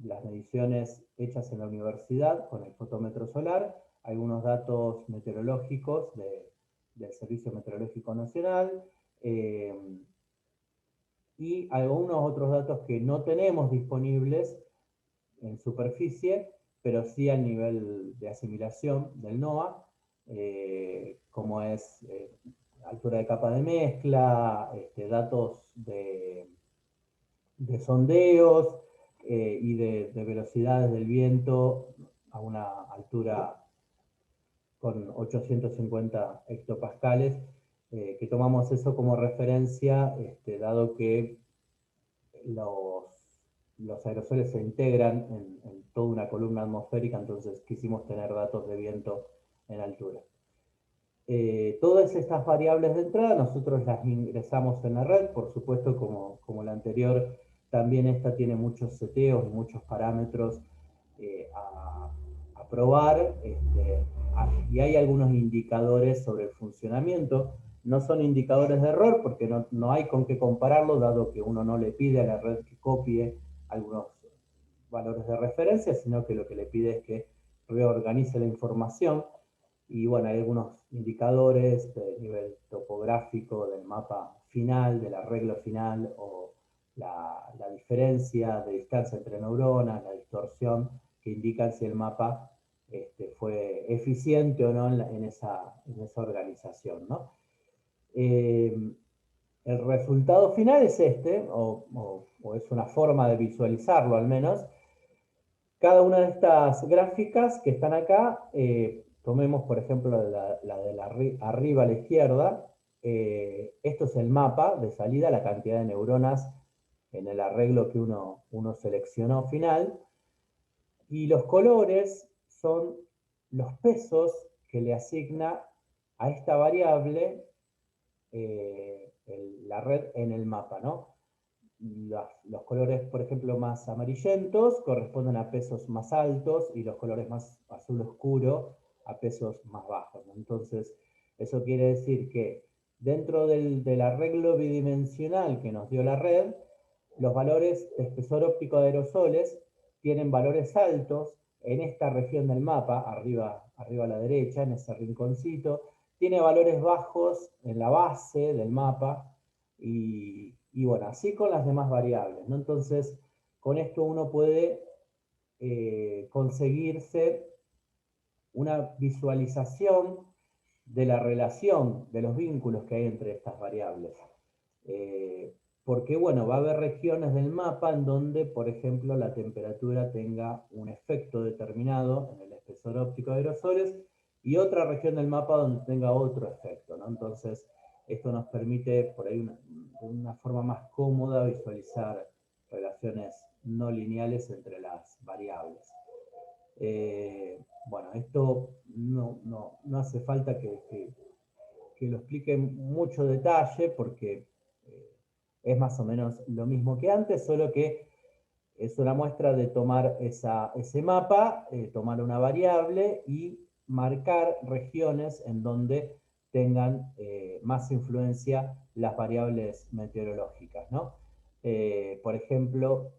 las mediciones hechas en la universidad con el fotómetro solar, algunos datos meteorológicos del Servicio Meteorológico Nacional, y algunos otros datos que no tenemos disponibles en superficie, pero sí al nivel de asimilación del NOAA, como es altura de capa de mezcla, datos de sondeos y de velocidades del viento a una altura con 850 hectopascales, que tomamos eso como referencia, dado que los aerosoles se integran en toda una columna atmosférica, entonces quisimos tener datos de viento en altura. Todas estas variables de entrada nosotros las ingresamos en la red, por supuesto como la anterior, también esta tiene muchos seteos y muchos parámetros a probar, y hay algunos indicadores sobre el funcionamiento. No son indicadores de error porque no hay con qué compararlo, dado que uno no le pide a la red que copie algunos valores de referencia, sino que lo que le pide es que reorganice la información. Y bueno, hay algunos indicadores de nivel topográfico del mapa final, del arreglo final, o la diferencia de distancia entre neuronas, la distorsión, que indican si el mapa fue eficiente o no en esa organización, ¿no? El resultado final es o es una forma de visualizarlo al menos. Cada una de estas gráficas que están acá, tomemos por ejemplo la de arriba a la izquierda, esto es el mapa de salida, la cantidad de neuronas en el arreglo que uno seleccionó final, y los colores son los pesos que le asigna a esta variable la red en el mapa, ¿no? Los colores, por ejemplo, más amarillentos corresponden a pesos más altos y los colores más azul oscuro a pesos más bajos, ¿no? Entonces, eso quiere decir que dentro del arreglo bidimensional que nos dio la red, los valores de espesor óptico de aerosoles tienen valores altos en esta región del mapa, arriba a la derecha, en ese rinconcito, tiene valores bajos en la base del mapa, y bueno, así con las demás variables, ¿no? Entonces, con esto uno puede conseguirse una visualización de la relación, de los vínculos que hay entre estas variables. Porque, bueno, va a haber regiones del mapa en donde, por ejemplo, la temperatura tenga un efecto determinado en el espesor óptico de aerosoles, y otra región del mapa donde tenga otro efecto, ¿no? Entonces, esto nos permite, por ahí, de una forma más cómoda, visualizar relaciones no lineales entre las variables. Bueno, esto no hace falta que lo explique en mucho detalle, porque es más o menos lo mismo que antes, solo que es una muestra de tomar ese mapa, tomar una variable y marcar regiones en donde tengan más influencia las variables meteorológicas, ¿no? Por ejemplo,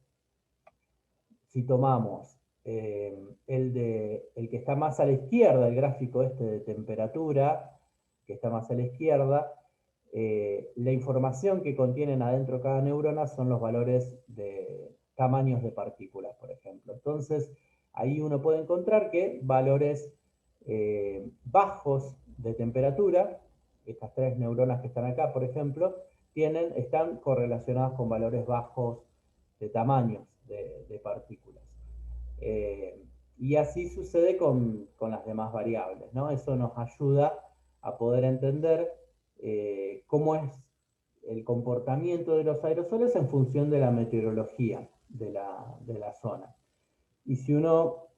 si tomamos el que está más a la izquierda, el gráfico de temperatura, que está más a la izquierda, la información que contienen adentro cada neurona son los valores de tamaños de partículas, por ejemplo. Entonces, ahí uno puede encontrar que valores bajos de temperatura, estas 3 neuronas que están acá, por ejemplo, están correlacionadas con valores bajos de tamaños de partículas. Y así sucede con las demás variables, ¿no? Eso nos ayuda a poder entender cómo es el comportamiento de los aerosoles en función de la meteorología de la zona. Y si uno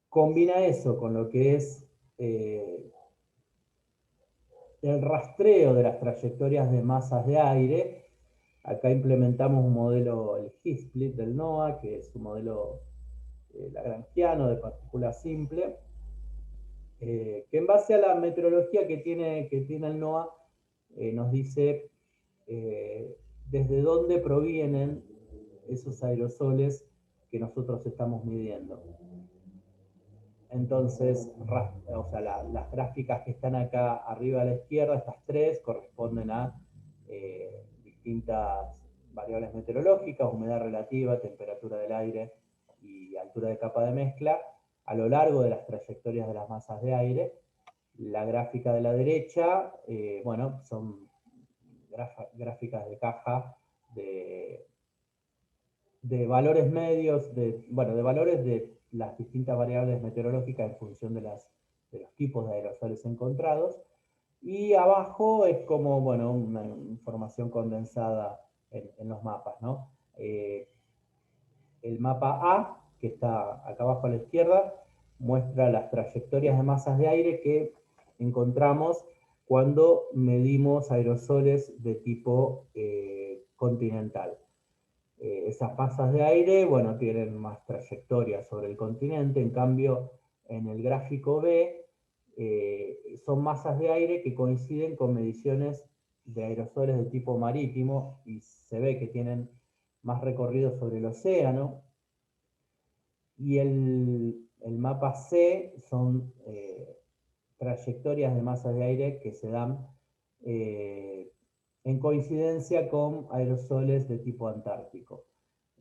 combina eso con lo que es el rastreo de las trayectorias de masas de aire, acá implementamos un modelo, el Heat-Split del NOAA, que es un modelo lagrangiano de partículas simple, que en base a la meteorología que tiene el NOAA, nos dice desde dónde provienen esos aerosoles que nosotros estamos midiendo. Entonces, o sea, las gráficas que están acá arriba a la izquierda, estas tres, corresponden a distintas variables meteorológicas: humedad relativa, temperatura del aire y altura de capa de mezcla, a lo largo de las trayectorias de las masas de aire. La gráfica de la derecha, bueno, son gráficas de caja de valores medios, de valores de las distintas variables meteorológicas en función de los tipos de aerosoles encontrados. Y abajo es como, bueno, una información condensada en los mapas, ¿no? El mapa A, que está acá abajo a la izquierda, muestra las trayectorias de masas de aire que encontramos cuando medimos aerosoles de tipo continental. Esas masas de aire, bueno, tienen más trayectoria sobre el continente. En cambio, en el gráfico B, son masas de aire que coinciden con mediciones de aerosoles de tipo marítimo, y se ve que tienen más recorrido sobre el océano. Y el mapa C son trayectorias de masas de aire que se dan en coincidencia con aerosoles de tipo antártico.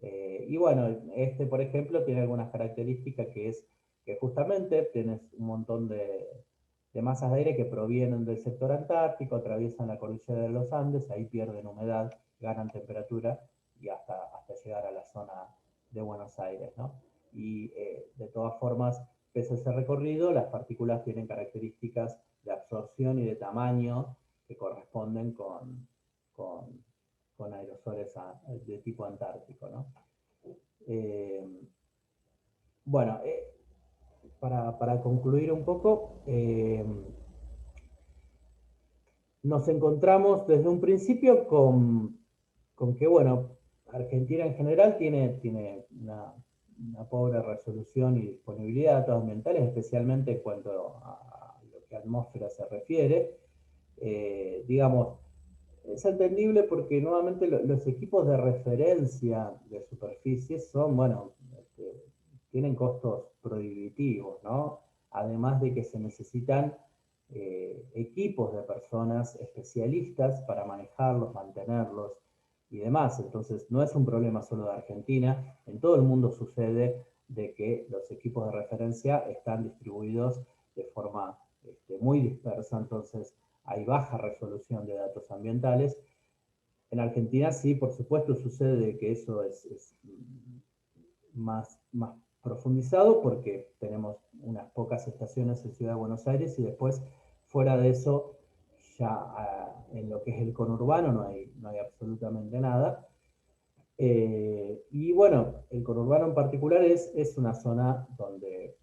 Y bueno, este, por ejemplo, tiene algunas características, que es que justamente tienes un montón de masas de aire que provienen del sector antártico, atraviesan la cordillera de los Andes, ahí pierden humedad, ganan temperatura, y hasta llegar a la zona de Buenos Aires, ¿no? Y de todas formas, pese a ese recorrido, las partículas tienen características de absorción y de tamaño que corresponden con aerosoles de tipo antártico, ¿no? Bueno, para concluir un poco, nos encontramos desde un principio con que, bueno, Argentina en general tiene una pobre resolución y disponibilidad de datos ambientales, especialmente en cuanto a lo que a atmósfera se refiere. Digamos, es entendible porque nuevamente los equipos de referencia de superficie son, bueno, tienen costos prohibitivos, ¿no? Además de que se necesitan equipos de personas especialistas para manejarlos, mantenerlos y demás. Entonces, no es un problema solo de Argentina. En todo el mundo sucede de que los equipos de referencia están distribuidos de forma muy dispersa, entonces hay baja resolución de datos ambientales. En Argentina sí, por supuesto, sucede que eso es más profundizado, porque tenemos unas pocas estaciones en Ciudad de Buenos Aires, y después, fuera de eso, ya en lo que es el conurbano no hay absolutamente nada. Y bueno, el conurbano en particular es una zona donde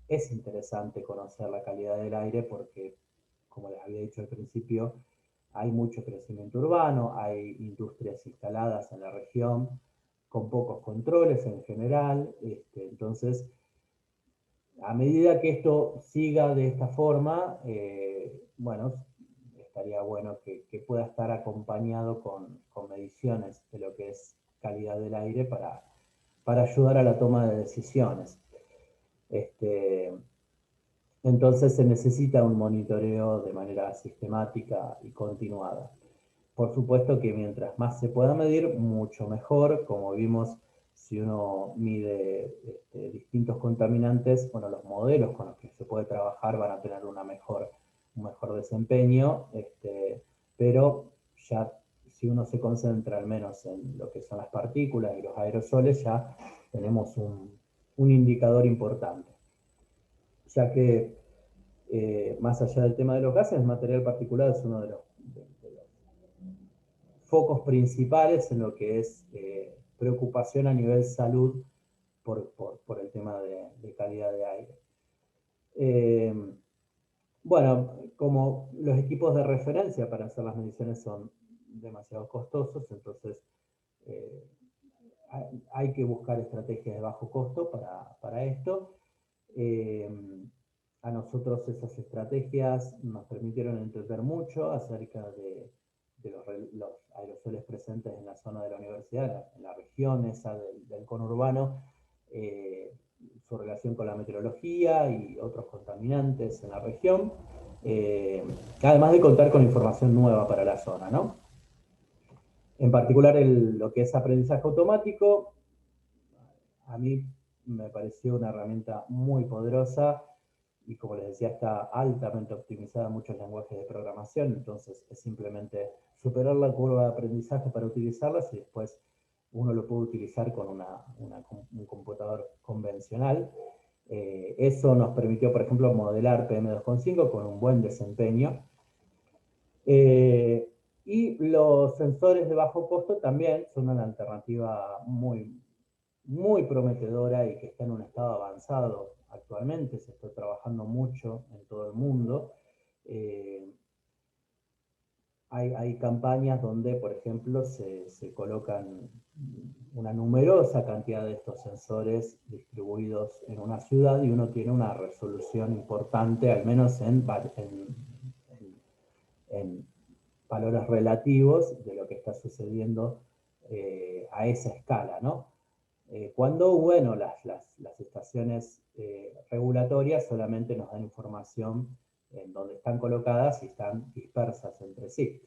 es interesante conocer la calidad del aire, porque, como les había dicho al principio, hay mucho crecimiento urbano, hay industrias instaladas en la región, con pocos controles en general. Entonces, a medida que esto siga de esta forma, bueno, estaría bueno que pueda estar acompañado con mediciones de lo que es calidad del aire para ayudar a la toma de decisiones. Entonces se necesita un monitoreo de manera sistemática y continuada. Por supuesto que mientras más se pueda medir, mucho mejor. Como vimos, si uno mide distintos contaminantes, bueno, los modelos con los que se puede trabajar van a tener un mejor desempeño, pero ya si uno se concentra al menos en lo que son las partículas y los aerosoles, ya tenemos un indicador importante. Ya que más allá del tema de los gases, el material particulado es uno de los focos principales en lo que es preocupación a nivel salud por el tema de calidad de aire. Bueno, como los equipos de referencia para hacer las mediciones son demasiado costosos, entonces hay que buscar estrategias de bajo costo para esto. A nosotros esas estrategias nos permitieron entender mucho acerca de los aerosoles presentes en la zona de la universidad, en la región esa del conurbano, su relación con la meteorología y otros contaminantes en la región, además de contar con información nueva para la zona, ¿no? En particular, lo que es aprendizaje automático, a mí me pareció una herramienta muy poderosa y, como les decía, está altamente optimizada en muchos lenguajes de programación, entonces es simplemente superar la curva de aprendizaje para utilizarlas y después uno lo puede utilizar con un computador convencional. Eso nos permitió, por ejemplo, modelar PM2.5 con un buen desempeño. Y los sensores de bajo costo también son una alternativa muy, muy prometedora y que está en un estado avanzado actualmente. Se está trabajando mucho en todo el mundo. Hay campañas donde, por ejemplo, se colocan una numerosa cantidad de estos sensores distribuidos en una ciudad y uno tiene una resolución importante, al menos en valores relativos de lo que está sucediendo a esa escala, ¿no? Cuando, bueno, las estaciones regulatorias solamente nos dan información en donde están colocadas y están dispersas entre sí.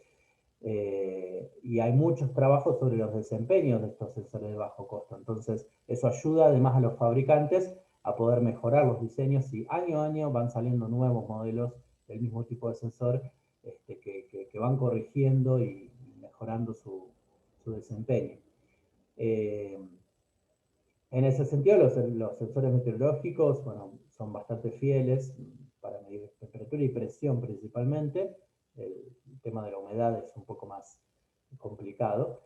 Y hay muchos trabajos sobre los desempeños de estos sensores de bajo costo. Entonces, eso ayuda además a los fabricantes a poder mejorar los diseños y año a año van saliendo nuevos modelos del mismo tipo de sensor que van corrigiendo y mejorando su desempeño. En ese sentido, los sensores meteorológicos, bueno, son bastante fieles para medir temperatura y presión principalmente. El tema de la humedad es un poco más complicado.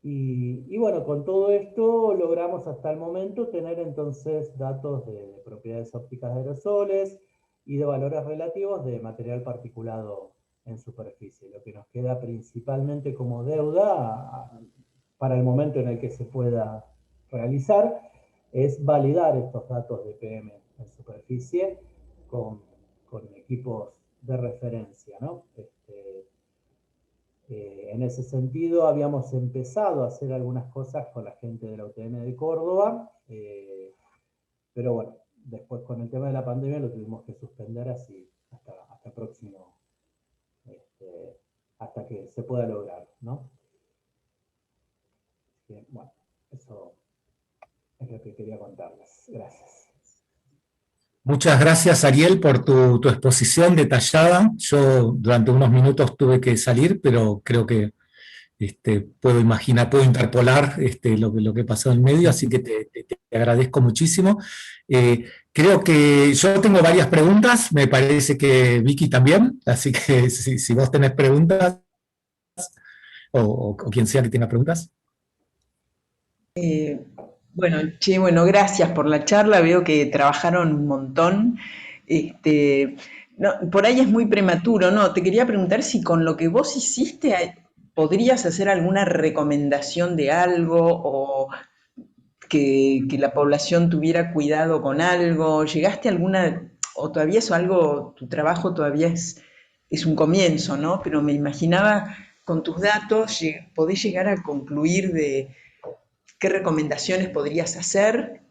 Y bueno, con todo esto logramos hasta el momento tener entonces datos de propiedades ópticas de aerosoles y de valores relativos de material particulado en superficie. Lo que nos queda principalmente como deuda para el momento en el que se pueda realizar es validar estos datos de PM en superficie con equipos de referencia, ¿no? En ese sentido, habíamos empezado a hacer algunas cosas con la gente de la UTN de Córdoba, pero bueno, después con el tema de la pandemia lo tuvimos que suspender así hasta próximo, hasta que se pueda lograr, ¿no? Bien, bueno, eso es lo que quería contarles. Gracias. Muchas gracias, Ariel, por tu exposición detallada. Yo durante unos minutos tuve que salir, pero creo que puedo imaginar, puedo interpolar lo que pasó en el medio, así que te agradezco muchísimo. Creo que yo tengo varias preguntas, me parece que Vicky también, así que si vos tenés preguntas, o quien sea que tenga preguntas. Bueno, gracias por la charla, veo que trabajaron un montón. No, por ahí es muy prematuro, ¿no? Te quería preguntar si con lo que vos hiciste podrías hacer alguna recomendación de algo o que la población tuviera cuidado con algo. ¿Llegaste a alguna, o todavía es algo, tu trabajo todavía es un comienzo, ¿no? Pero me imaginaba con tus datos podés llegar a concluir de qué recomendaciones podrías hacer.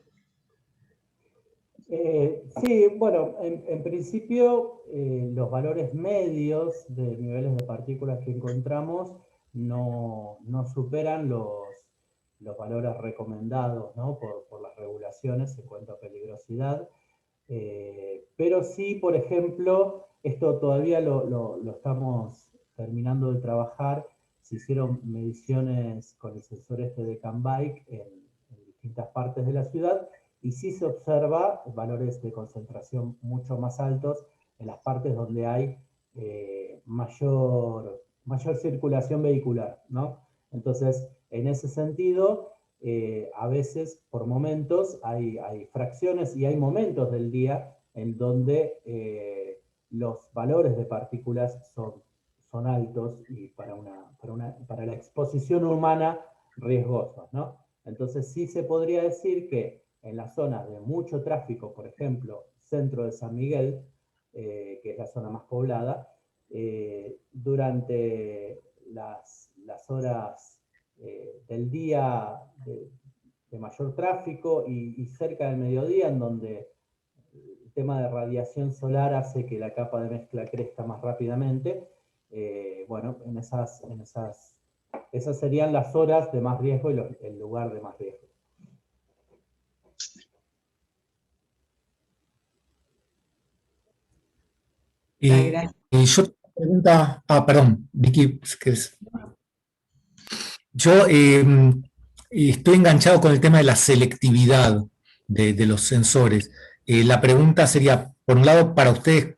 Sí, bueno, en principio los valores medios de niveles de partículas que encontramos no superan los valores recomendados, ¿no? por las regulaciones en cuanto a peligrosidad. Pero sí, por ejemplo, esto todavía lo estamos terminando de trabajar. Se hicieron mediciones con el sensor de CANBike en distintas partes de la ciudad y sí se observa valores de concentración mucho más altos en las partes donde hay mayor circulación vehicular, ¿no? Entonces, en ese sentido, a veces, por momentos, hay fracciones y hay momentos del día en donde los valores de partículas son altos y para la exposición humana riesgosos, ¿no? Entonces sí se podría decir que en las zonas de mucho tráfico, por ejemplo, centro de San Miguel, que es la zona más poblada, durante las horas del día de mayor tráfico y cerca del mediodía, en donde el tema de radiación solar hace que la capa de mezcla crezca más rápidamente. Bueno, esas serían las horas de más riesgo y el lugar de más riesgo. Gracias. Yo pregunta, perdón, Vicky, yo estoy enganchado con el tema de la selectividad de los sensores. La pregunta sería, por un lado, para ustedes,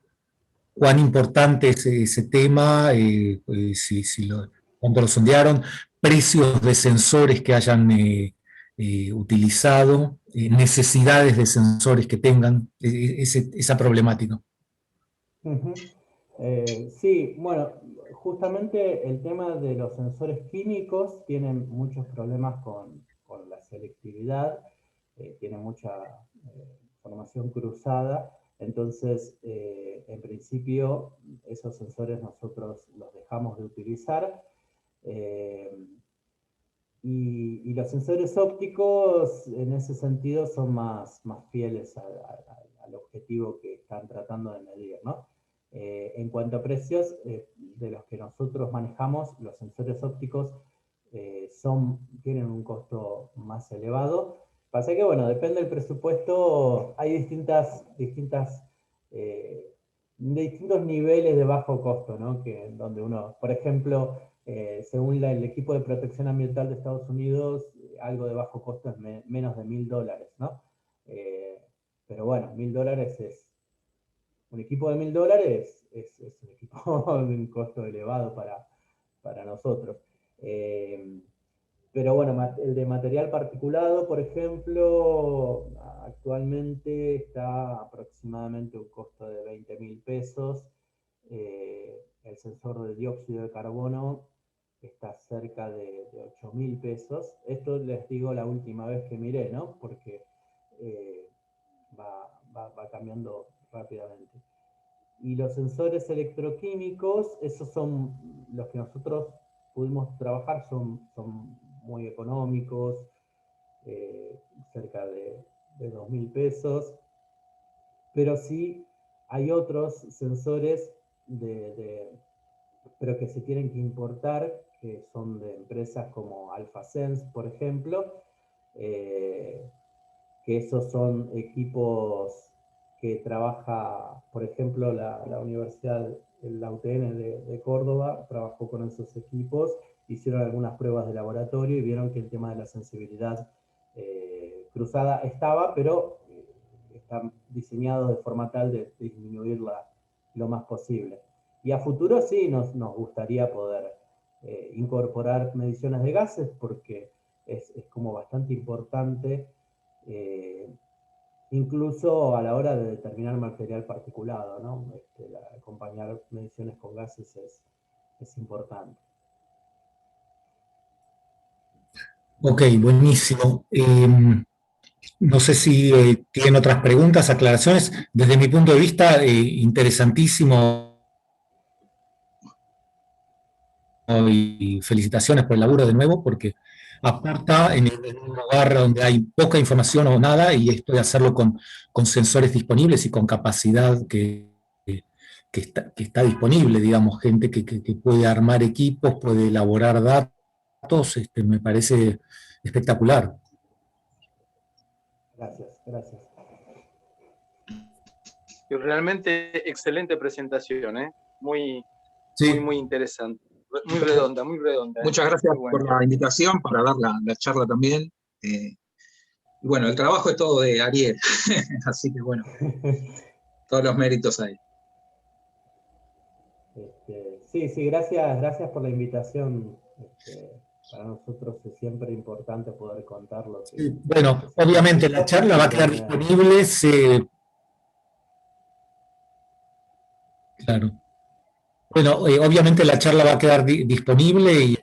¿cuán importante es ese tema? ¿Cuánto lo sondearon? ¿Precios de sensores que hayan utilizado? ¿Necesidades de sensores que tengan? Esa problemática. Sí, bueno, justamente el tema de los sensores químicos tienen muchos problemas con la selectividad, tiene mucha información cruzada, entonces en principio esos sensores nosotros los dejamos de utilizar. Y los sensores ópticos en ese sentido son más fieles al objetivo que están tratando de medir, ¿no? En cuanto a precios, de los que nosotros manejamos, los sensores ópticos tienen un costo más elevado. Pasa que, bueno, depende del presupuesto, hay distintos niveles de bajo costo, ¿no? Donde uno, por ejemplo, según el equipo de protección ambiental de Estados Unidos, algo de bajo costo es menos de $1000, ¿no? Pero bueno, $1000 es... Un equipo de $1000 es un equipo de un costo elevado para nosotros. Pero bueno, el de material particulado, por ejemplo, actualmente está aproximadamente un costo de 20.000 pesos. El sensor de dióxido de carbono está cerca de 8.000 pesos. Esto les digo la última vez que miré, ¿no? Porque va cambiando rápidamente. Y los sensores electroquímicos, esos son los que nosotros pudimos trabajar, son muy económicos, cerca de 2.000 pesos, pero sí hay otros sensores pero que se tienen que importar, que son de empresas como AlphaSense, por ejemplo, que esos son equipos que trabaja, por ejemplo, la Universidad, la UTN de Córdoba, trabajó con esos equipos, hicieron algunas pruebas de laboratorio y vieron que el tema de la sensibilidad cruzada estaba, pero está diseñado de forma tal de disminuirla lo más posible. Y a futuro sí nos gustaría poder incorporar mediciones de gases, porque es como bastante importante, incluso a la hora de determinar material particulado, ¿no? Acompañar mediciones con gases es importante. Ok, buenísimo. No sé si tienen otras preguntas, aclaraciones. Desde mi punto de vista, interesantísimo, y felicitaciones por el laburo de nuevo, porque aporta en un lugar donde hay poca información o nada, y esto de hacerlo con sensores disponibles y con capacidad que está disponible, digamos, gente que puede armar equipos, puede elaborar datos, me parece espectacular. Gracias. Y realmente excelente presentación, ¿eh? Muy interesante. Muy redonda. Muchas gracias por la invitación, para dar la charla también. Bueno, el trabajo es todo de Ariel, así que bueno, todos los méritos ahí. Sí, gracias por la invitación. Para nosotros es siempre importante poder contarlo. Bueno, obviamente la charla va a quedar disponible. Claro. Bueno, obviamente la charla va a quedar disponible y